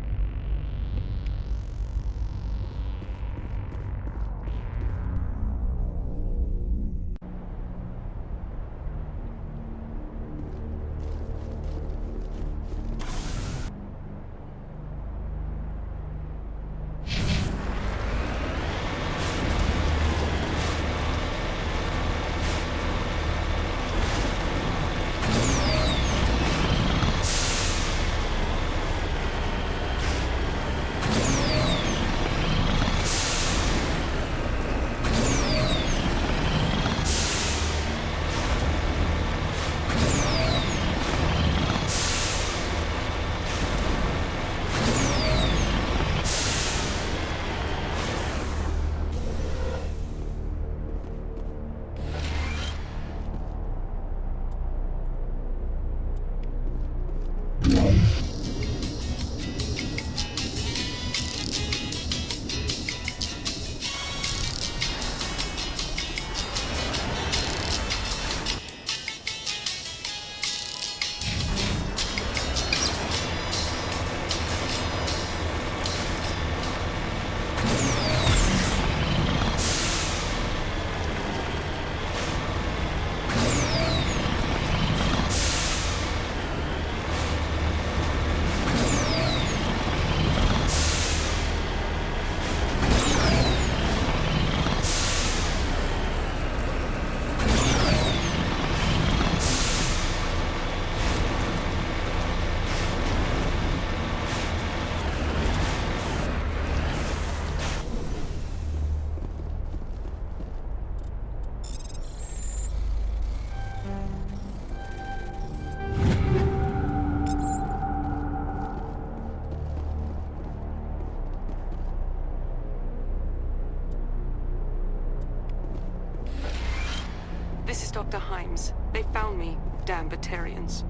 Speaker 13: This is Dr. Himes. They found me, damn Batarians.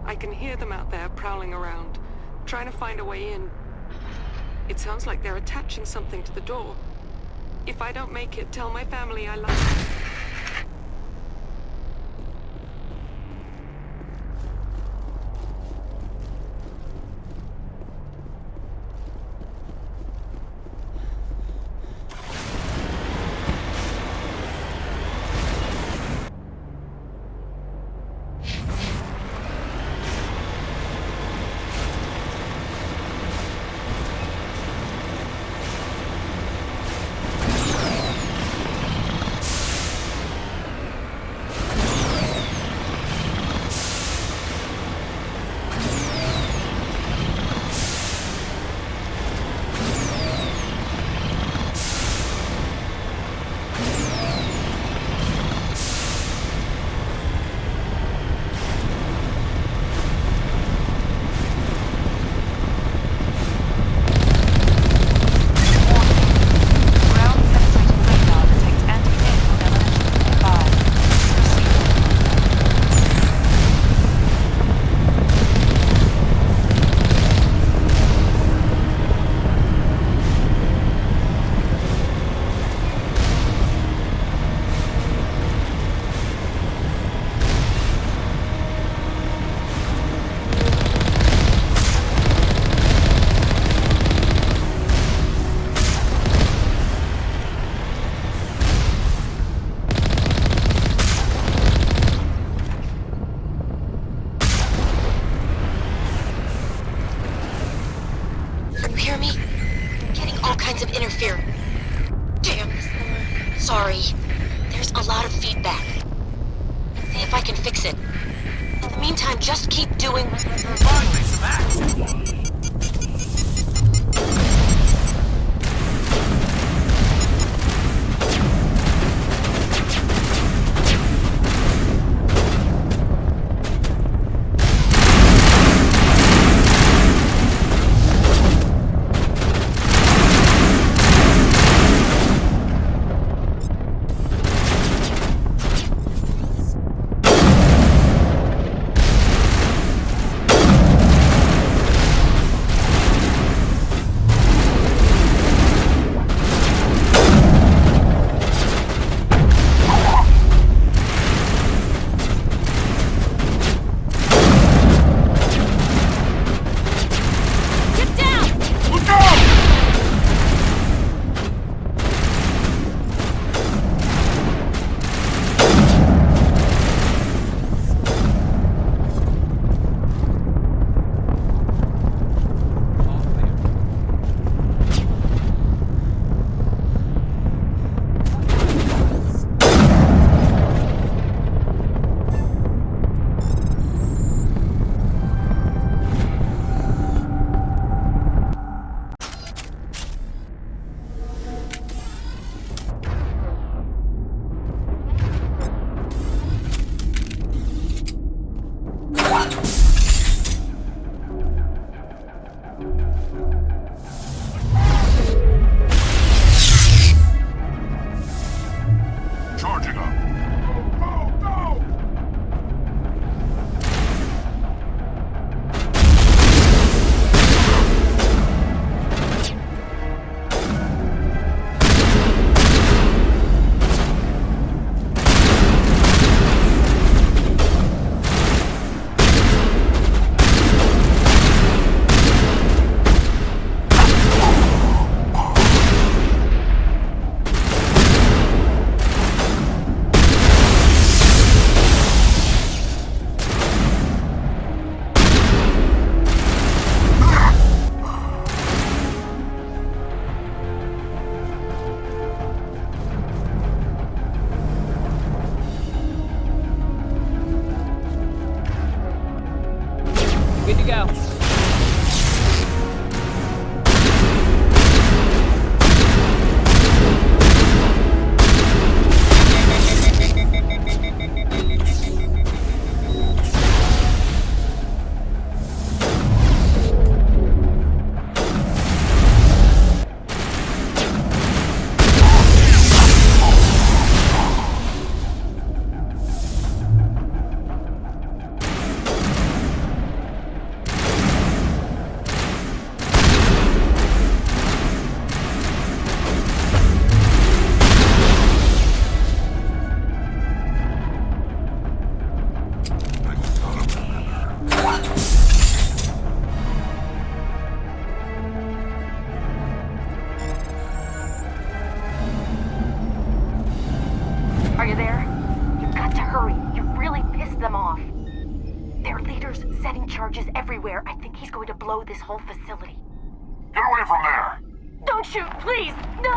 Speaker 13: I can hear them out there prowling around, trying to find a way in. It sounds like they're attaching something to the door. If I don't make it, tell my family I love them.
Speaker 11: Sorry. There's a lot of feedback. See if I can fix it. In the meantime, just keep doing...
Speaker 9: Finally, some action!
Speaker 11: swear, I think he's going to blow this whole facility.
Speaker 2: Get away from there!
Speaker 11: Don't shoot, please! No!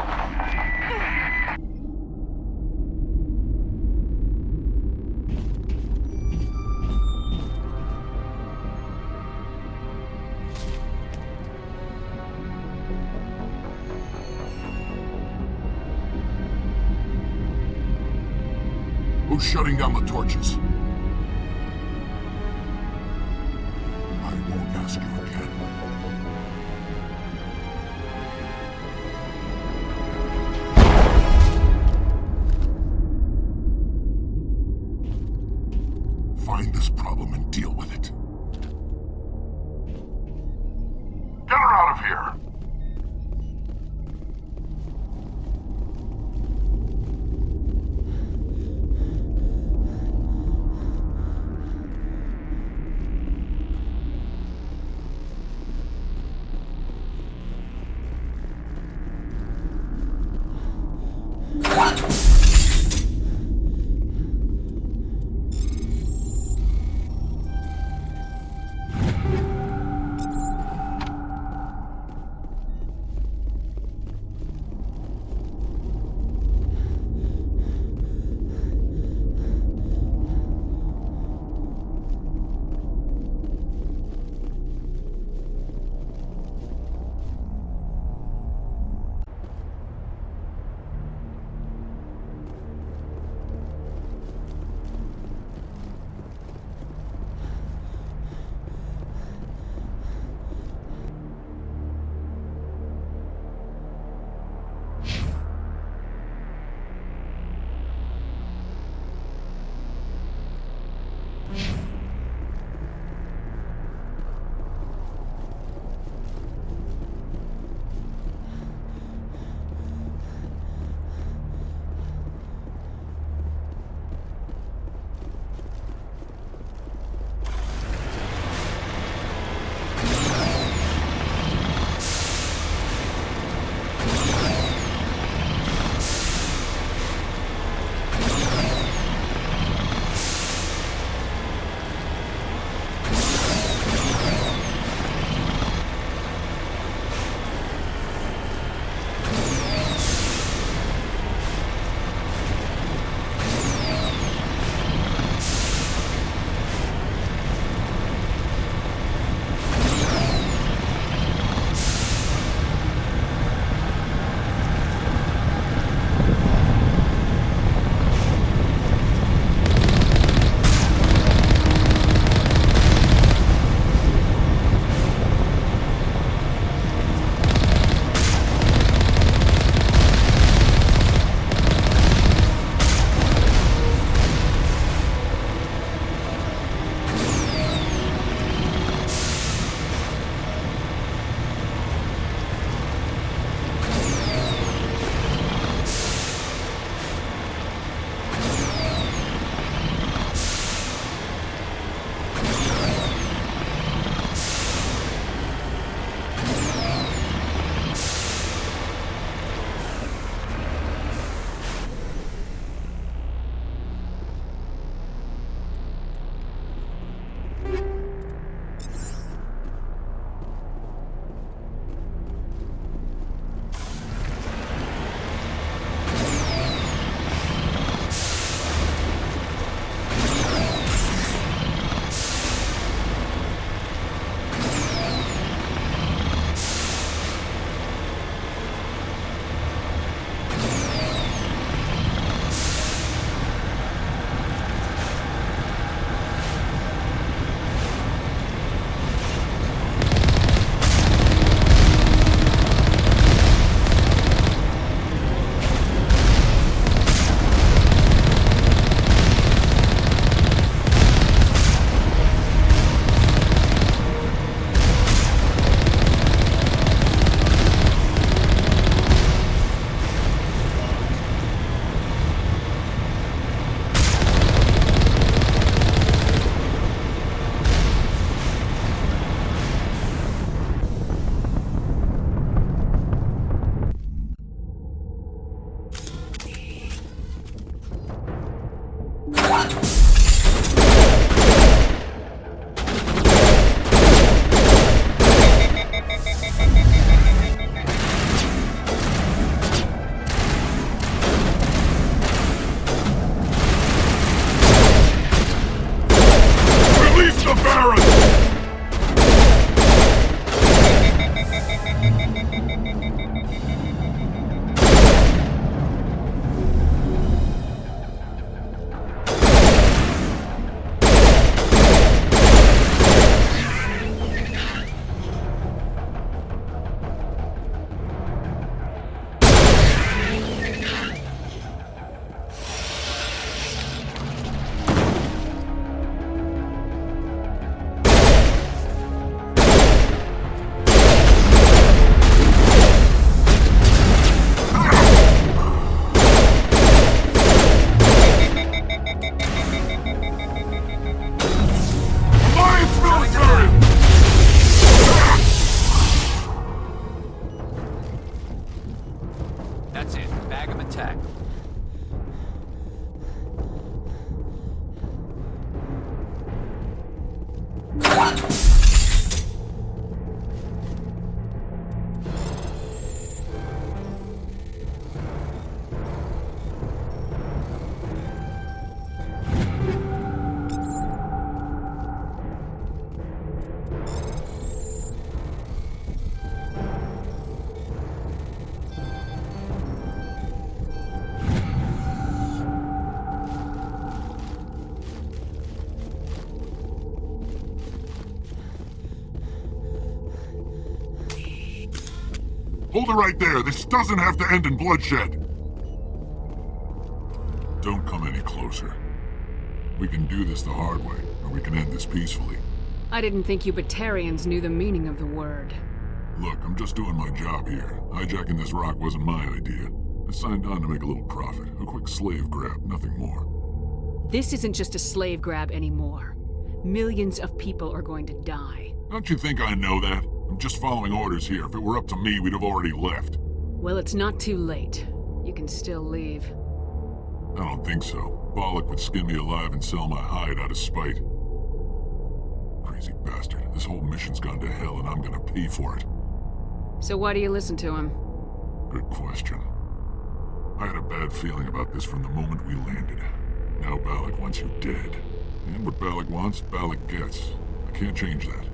Speaker 2: Who's shutting down the torches? I won't ask you again. Find this problem and deal with it. Get her out of here!
Speaker 5: That's it. Bag him and tag him.
Speaker 2: Hold it right there. This doesn't have to end in bloodshed. Don't come any closer. We can do this the hard way, or we can end this peacefully.
Speaker 1: I didn't think you Batarians knew the meaning of the word.
Speaker 2: Look, I'm just doing my job here. Hijacking this rock wasn't my idea. I signed on to make a little profit. A quick slave grab, nothing more.
Speaker 1: This isn't just a slave grab anymore. Millions of people are going to die.
Speaker 2: Don't you think I know that? I'm just following orders here. If it were up to me, we'd have already left.
Speaker 1: Well, it's not too late. You can still leave.
Speaker 2: I don't think so. Balak would skin me alive and sell my hide out of spite. Crazy bastard. This whole mission's gone to hell and I'm gonna pay for it.
Speaker 1: So why do you listen to him?
Speaker 2: Good question. I had a bad feeling about this from the moment we landed. Now Balak wants you dead. And what Balak wants, Balak gets. I can't change that.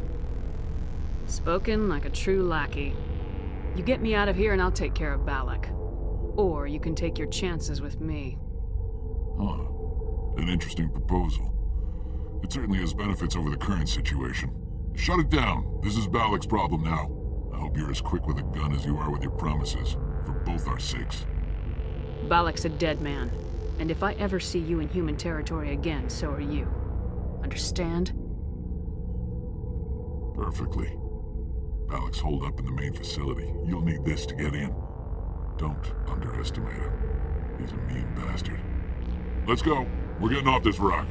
Speaker 1: Spoken like a true lackey. You get me out of here and I'll take care of Balak. Or you can take your chances with me.
Speaker 2: Huh. An interesting proposal. It certainly has benefits over the current situation. Shut it down. This is Balak's problem now. I hope you're as quick with a gun as you are with your promises. For both our sakes.
Speaker 1: Balak's a dead man. And if I ever see you in human territory again, so are you. Understand?
Speaker 2: Perfectly. Balak's holed up in the main facility. You'll need this to get in. Don't underestimate him. He's a mean bastard. Let's go. We're getting off this rock.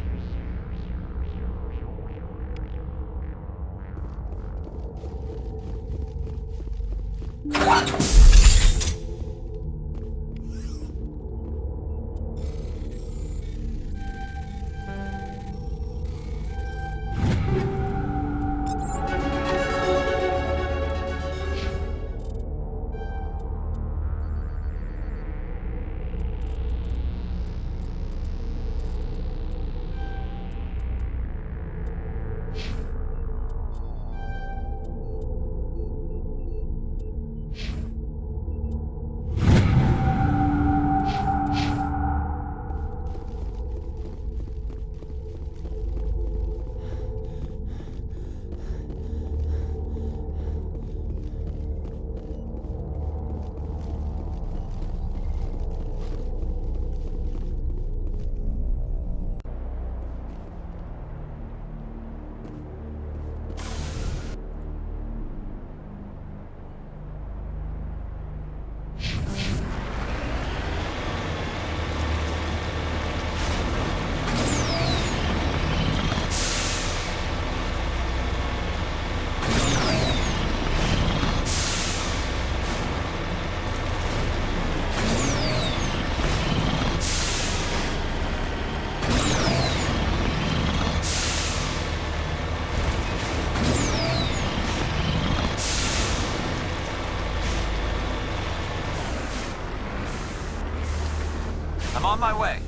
Speaker 5: I'm on my way.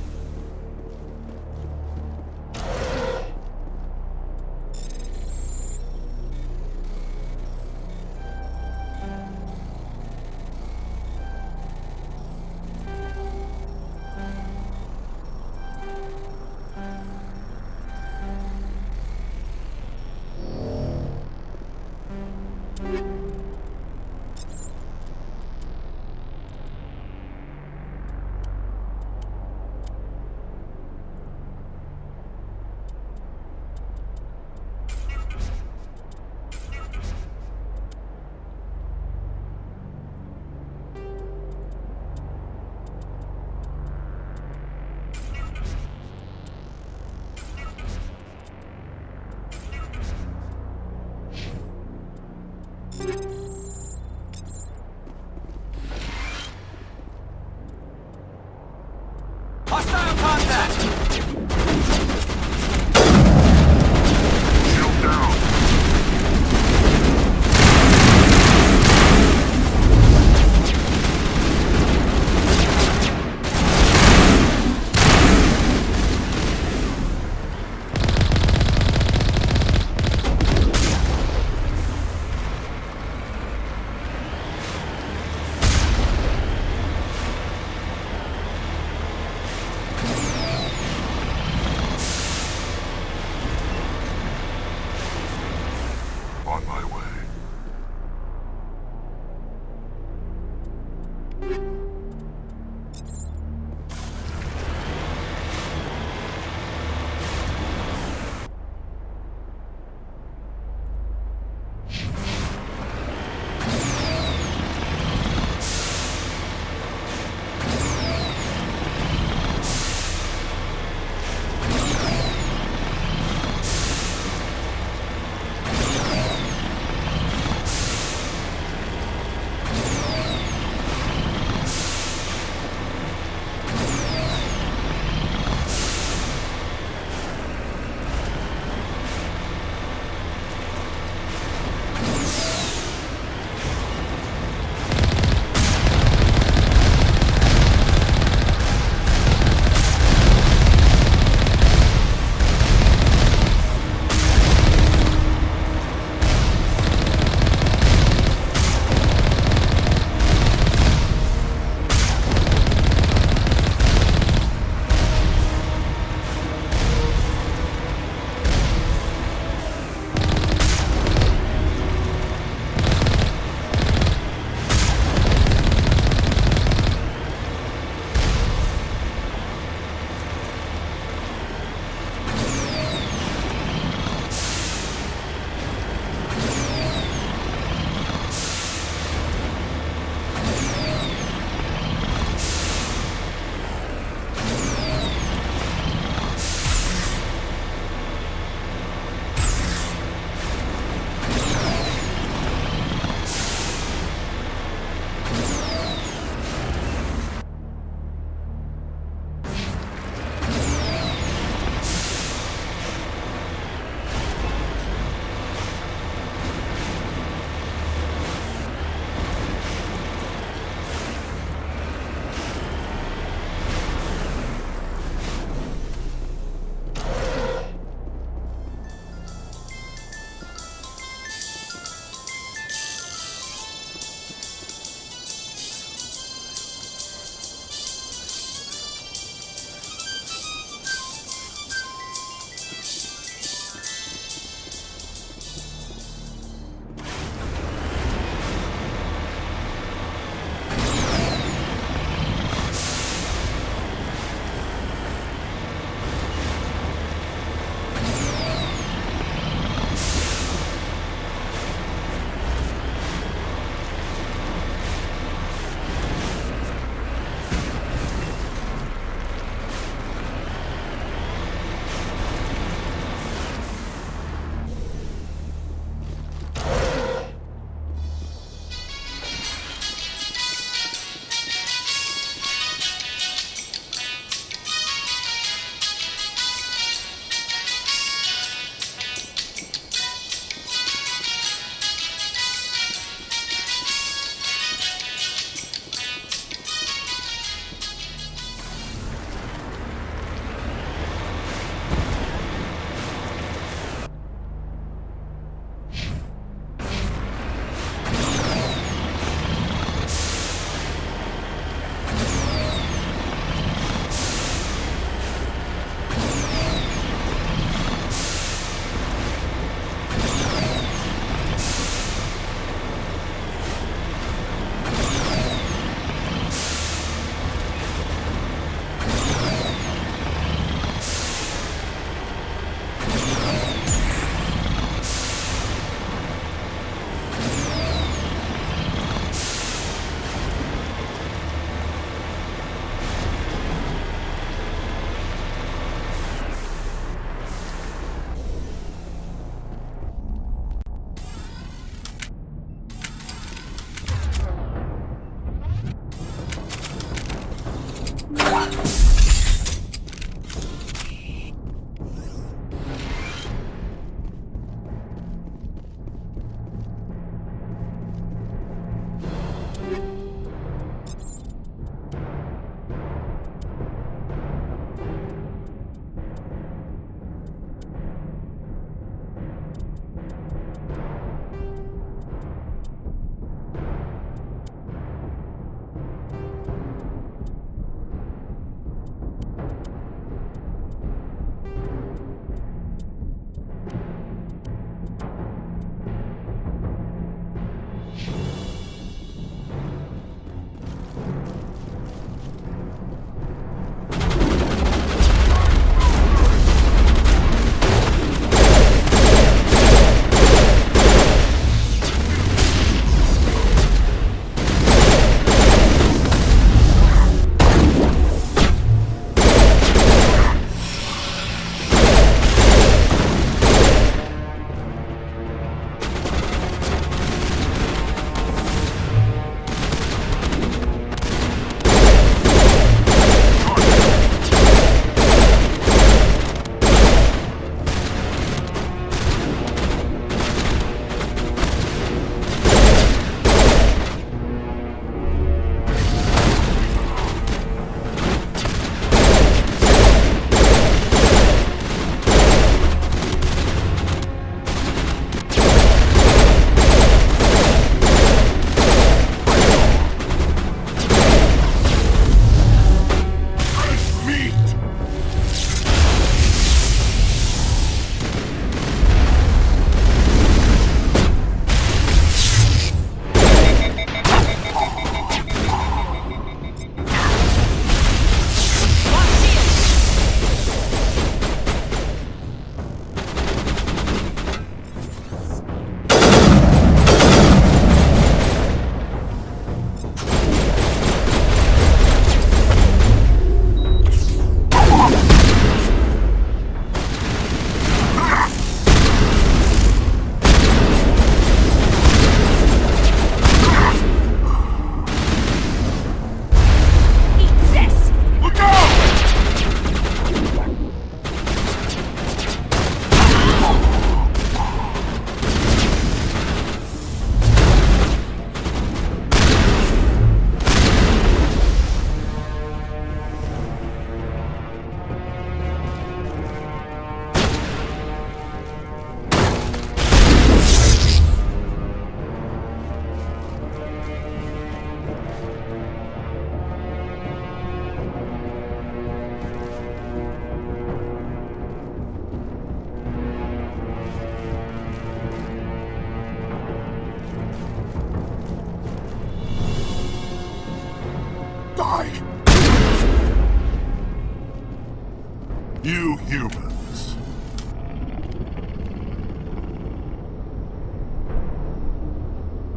Speaker 2: You humans.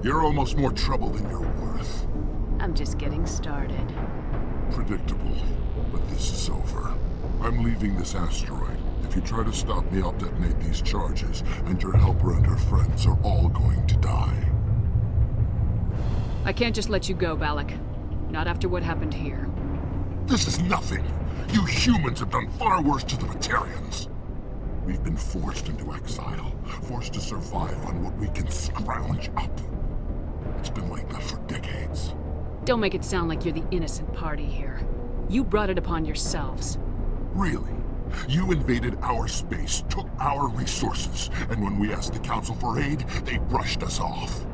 Speaker 2: You're almost more trouble than you're worth.
Speaker 1: I'm just getting started.
Speaker 2: Predictable, but this is over. I'm leaving this asteroid. If you try to stop me, I'll detonate these charges, and your helper and her friends are all going to die.
Speaker 1: I can't just let you go, Balak. Not after what happened here.
Speaker 2: This is nothing. You humans have done far worse to the Batarians. We've been forced into exile, forced to survive on what we can scrounge up. It's been like that for decades.
Speaker 1: Don't make it sound like you're the innocent party here. You brought it upon yourselves.
Speaker 2: Really? You invaded our space, took our resources, and when we asked the Council for aid, they brushed us off.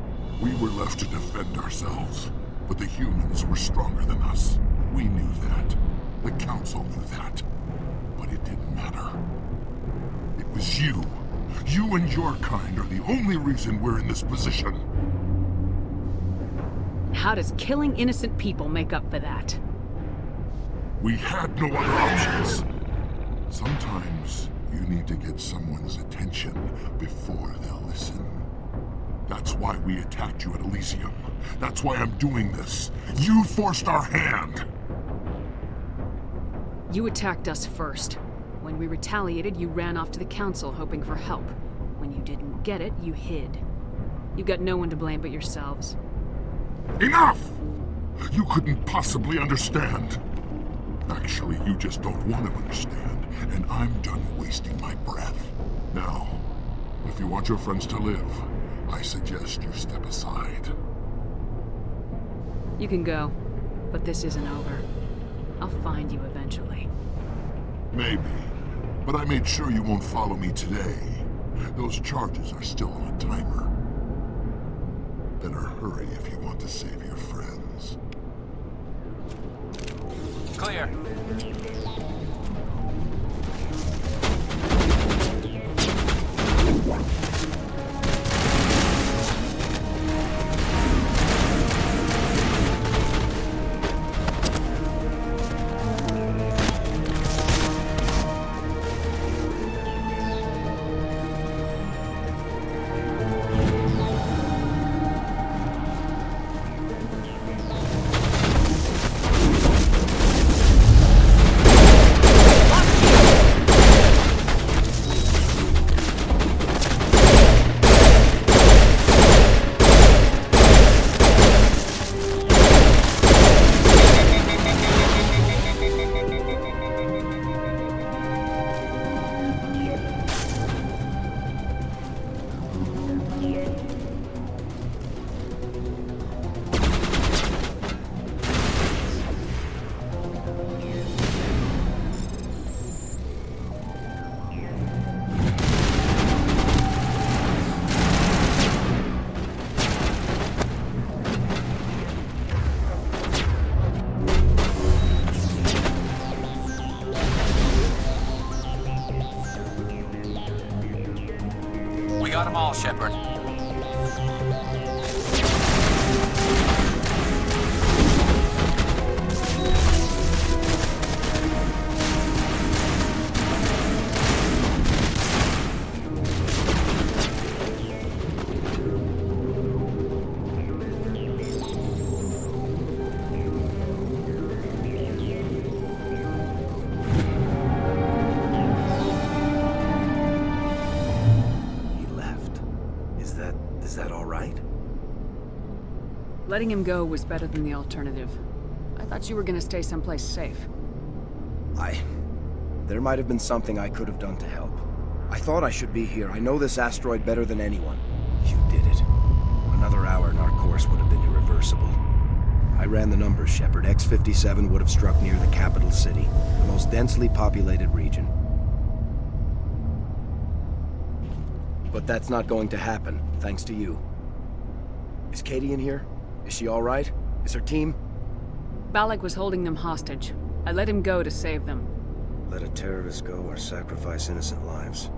Speaker 2: We were left to defend ourselves, but the humans were stronger than us. We knew that. The Council knew that. But it didn't matter. It was you. You and your kind are the only reason we're in this position.
Speaker 1: How does killing innocent people make up for that?
Speaker 2: We had no other options. Sometimes you need to get someone's attention before they'll listen. That's why we attacked you at Elysium. That's why I'm doing this. You forced our hand.
Speaker 1: You attacked us first. When we retaliated, you ran off to the Council hoping for help. When you didn't get it, you hid. You got no one to blame but yourselves.
Speaker 2: Enough! You couldn't possibly understand. Actually, you just don't want to understand, and I'm done wasting my breath. Now, if you want your friends to live, I suggest you step aside.
Speaker 1: You can go, but this isn't over. I'll find you eventually.
Speaker 2: Maybe, but I made sure you won't follow me today. Those charges are still on a timer. Better hurry if you want to save your friends.
Speaker 5: Clear. We got them all, Shepard.
Speaker 1: Letting him go was better than the alternative. I thought you were gonna stay someplace safe.
Speaker 12: There might have been something I could have done to help. I thought I should be here. I know this asteroid better than anyone. You did it. Another hour and our course would have been irreversible. I ran the numbers, Shepard. X-57 would have struck near the capital city, the most densely populated region. But that's not going to happen, thanks to you. Is Katie in here? Is she all right? Is her team?
Speaker 1: Balak was holding them hostage. I let him go to save them.
Speaker 12: Let a terrorist go or sacrifice innocent lives.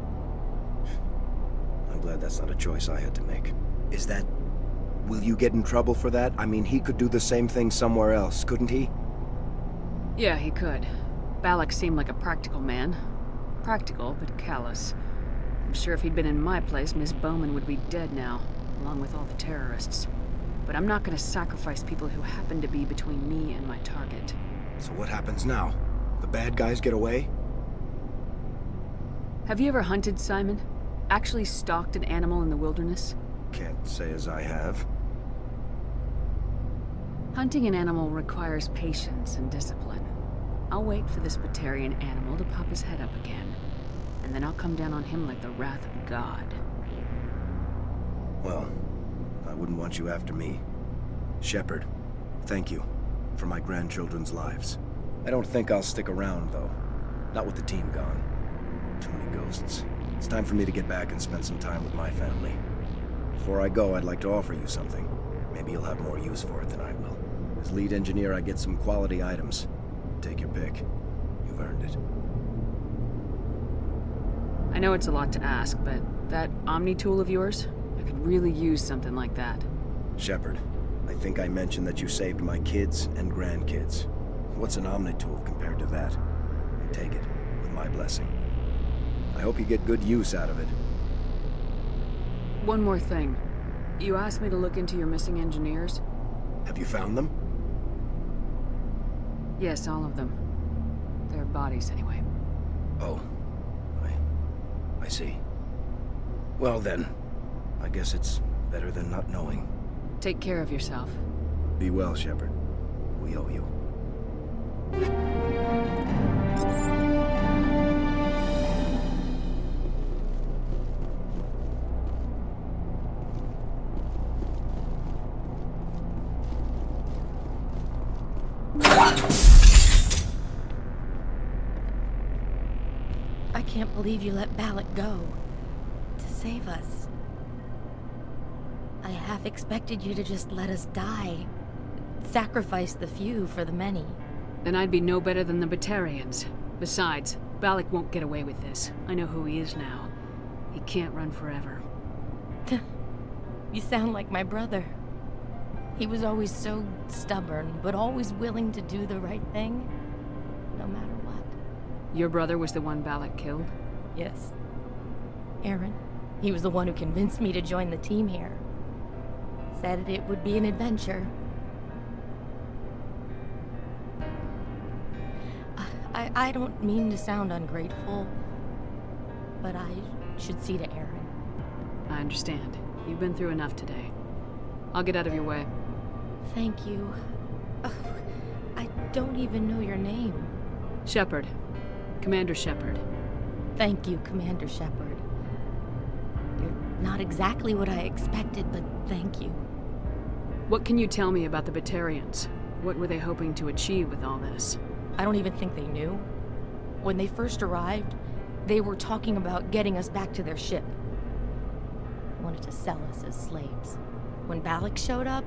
Speaker 12: I'm glad that's not a choice I had to make. Is that... Will you get in trouble for that? I mean, he could do the same thing somewhere else, couldn't he?
Speaker 1: Yeah, he could. Balak seemed like a practical man. Practical, but callous. I'm sure if he'd been in my place, Miss Bowman would be dead now, along with all the terrorists. But I'm not gonna sacrifice people who happen to be between me and my target.
Speaker 12: So what happens now? The bad guys get away?
Speaker 1: Have you ever hunted, Simon? Actually stalked an animal in the wilderness?
Speaker 12: Can't say as I have.
Speaker 1: Hunting an animal requires patience and discipline. I'll wait for this Batarian animal to pop his head up again, and then I'll come down on him like the wrath of God.
Speaker 12: Well, I wouldn't want you after me. Shepard, thank you for my grandchildren's lives. I don't think I'll stick around, though. Not with the team gone. Too many ghosts. It's time for me to get back and spend some time with my family. Before I go, I'd like to offer you something. Maybe you'll have more use for it than I will. As lead engineer, I get some quality items. Take your pick. You've earned it.
Speaker 1: I know it's a lot to ask, but that Omni tool of yours? I could really use something like that.
Speaker 12: Shepard, I think I mentioned that you saved my kids and grandkids. What's an Omni tool compared to that? Take it, with my blessing. I hope you get good use out of it.
Speaker 1: One more thing. You asked me to look into your missing engineers?
Speaker 12: Have you found them?
Speaker 1: Yes, all of them. Their bodies, anyway.
Speaker 12: Oh. I see. Well then, I guess it's better than not knowing.
Speaker 1: Take care of yourself.
Speaker 12: Be well, Shepard. We owe you.
Speaker 11: I can't believe you let Balak go. To save us. I half expected you to just let us die. Sacrifice the few for the many.
Speaker 1: Then I'd be no better than the Batarians. Besides, Balak won't get away with this. I know who he is now. He can't run forever.
Speaker 11: You sound like my brother. He was always so stubborn, but always willing to do the right thing, no matter what.
Speaker 1: Your brother was the one Balak killed?
Speaker 11: Yes. Aaron. He was the one who convinced me to join the team here. Said it would be an adventure. I don't mean to sound ungrateful, but I should see to Aaron.
Speaker 1: I understand. You've been through enough today. I'll get out of your way.
Speaker 11: Thank you. Oh, I don't even know your name.
Speaker 1: Shepard. Commander Shepard.
Speaker 11: Thank you, Commander Shepard. You're not exactly what I expected, but thank you.
Speaker 1: What can you tell me about the Batarians? What were they hoping to achieve with all this?
Speaker 11: I don't even think they knew. When they first arrived, they were talking about getting us back to their ship. They wanted to sell us as slaves. When Balak showed up,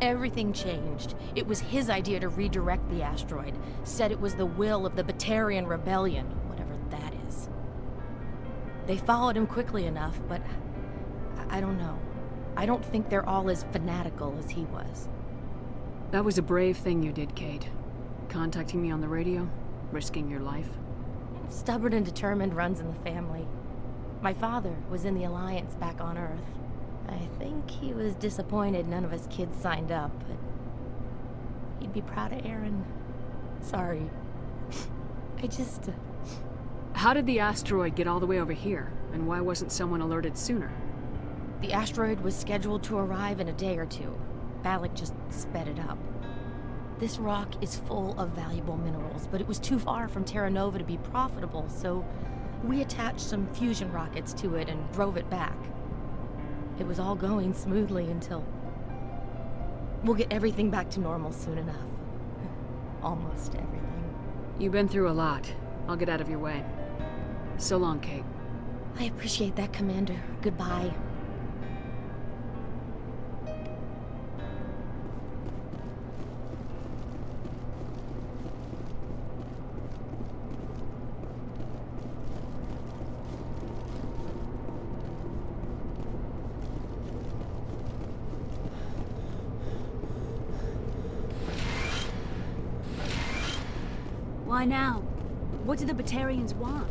Speaker 11: everything changed. It was his idea to redirect the asteroid. Said it was the will of the Batarian Rebellion, whatever that is. They followed him quickly enough, but I don't know. I don't think they're all as fanatical as he was.
Speaker 1: That was a brave thing you did, Kate. Contacting me on the radio, risking your life.
Speaker 11: Stubborn and determined runs in the family. My father was in the Alliance back on Earth. I think he was disappointed none of us kids signed up, but he'd be proud of Aaron. Sorry. I just...
Speaker 1: How did the asteroid get all the way over here, and why wasn't someone alerted sooner?
Speaker 11: The asteroid was scheduled to arrive in a day or two. Balak just sped it up. This rock is full of valuable minerals, but it was too far from Terra Nova to be profitable, so we attached some fusion rockets to it and drove it back. It was all going smoothly until... We'll get everything back to normal soon enough. Almost everything.
Speaker 1: You've been through a lot. I'll get out of your way. So long, Kate.
Speaker 11: I appreciate that, Commander. Goodbye.
Speaker 6: Why now?
Speaker 1: What do the Batarians want?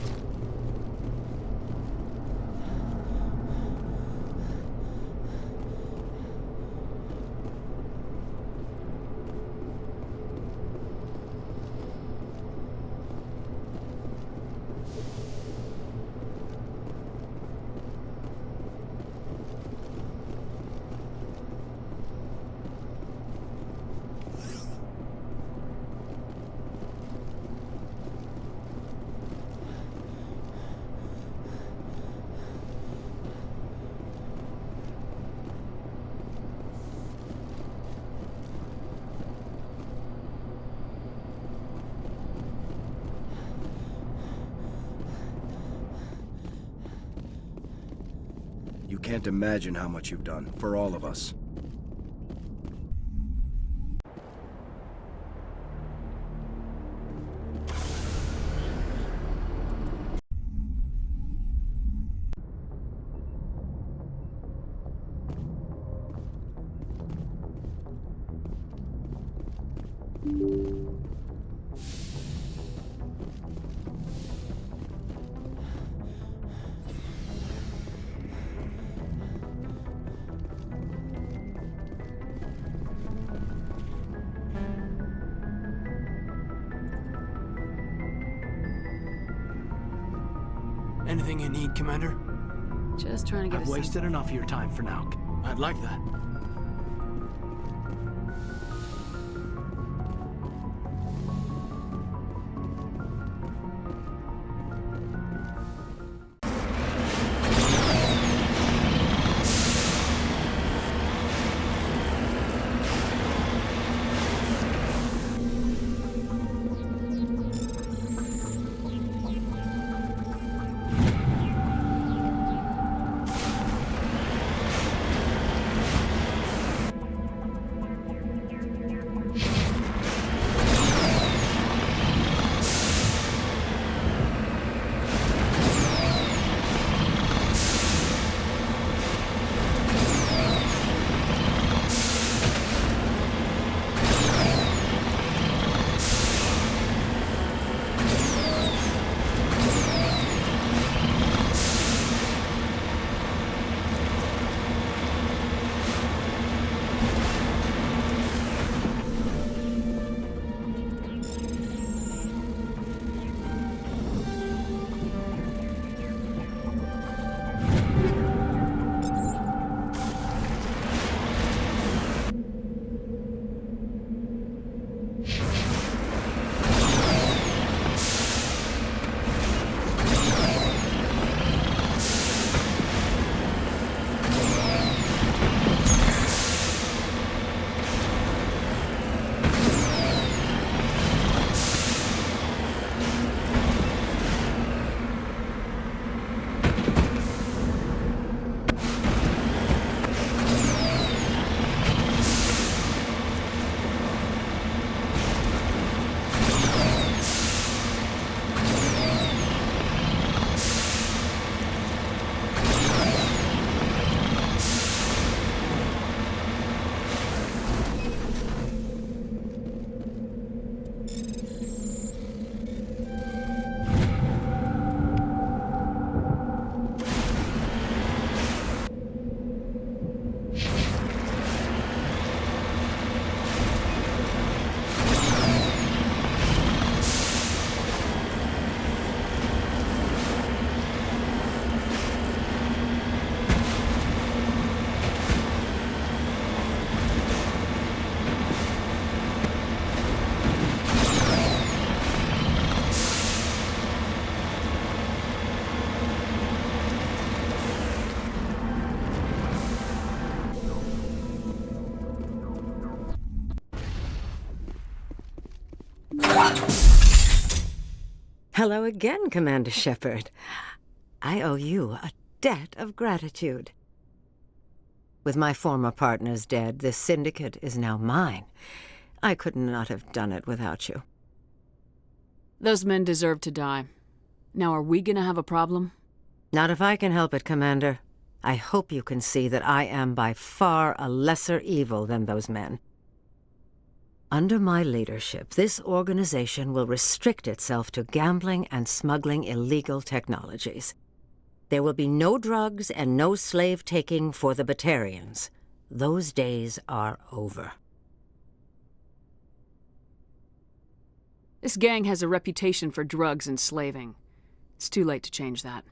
Speaker 12: You can't imagine how much you've done, for all of us.
Speaker 7: Anything you need, Commander?
Speaker 1: Just trying to get
Speaker 7: I've wasted enough of your time for now. I'd like that.
Speaker 14: Hello again, Commander Shepard. I owe you a debt of gratitude. With my former partners dead, this syndicate is now mine. I could not have done it without you.
Speaker 1: Those men deserve to die. Now, are we gonna have a problem?
Speaker 14: Not if I can help it, Commander. I hope you can see that I am by far a lesser evil than those men. Under my leadership, this organization will restrict itself to gambling and smuggling illegal technologies. There will be no drugs and no slave-taking for the Batarians. Those days are over.
Speaker 1: This gang has a reputation for drugs and slaving. It's too late to change that.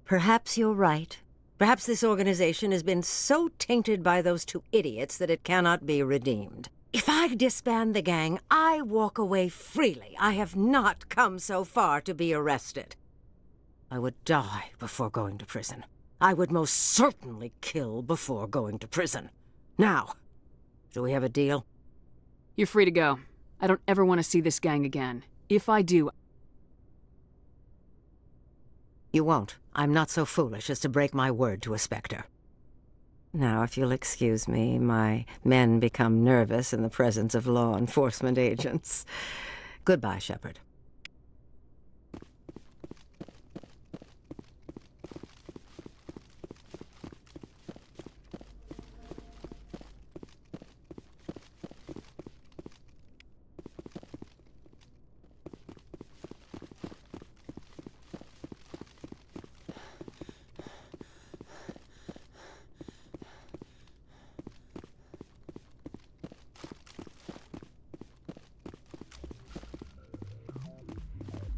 Speaker 14: Perhaps you're right. Perhaps this organization has been so tainted by those two idiots that it cannot be redeemed. If I disband the gang, I walk away freely. I have not come so far to be arrested. I would die before going to prison. I would most certainly kill before going to prison. Now, do we have a deal?
Speaker 1: You're free to go. I don't ever want to see this gang again. If I do...
Speaker 14: You won't. I'm not so foolish as to break my word to a Spectre. Now, if you'll excuse me, my men become nervous in the presence of law enforcement agents. Goodbye, Shepard.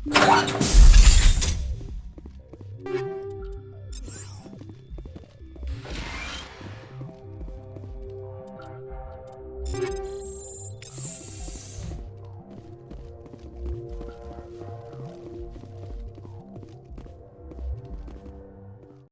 Speaker 15: What?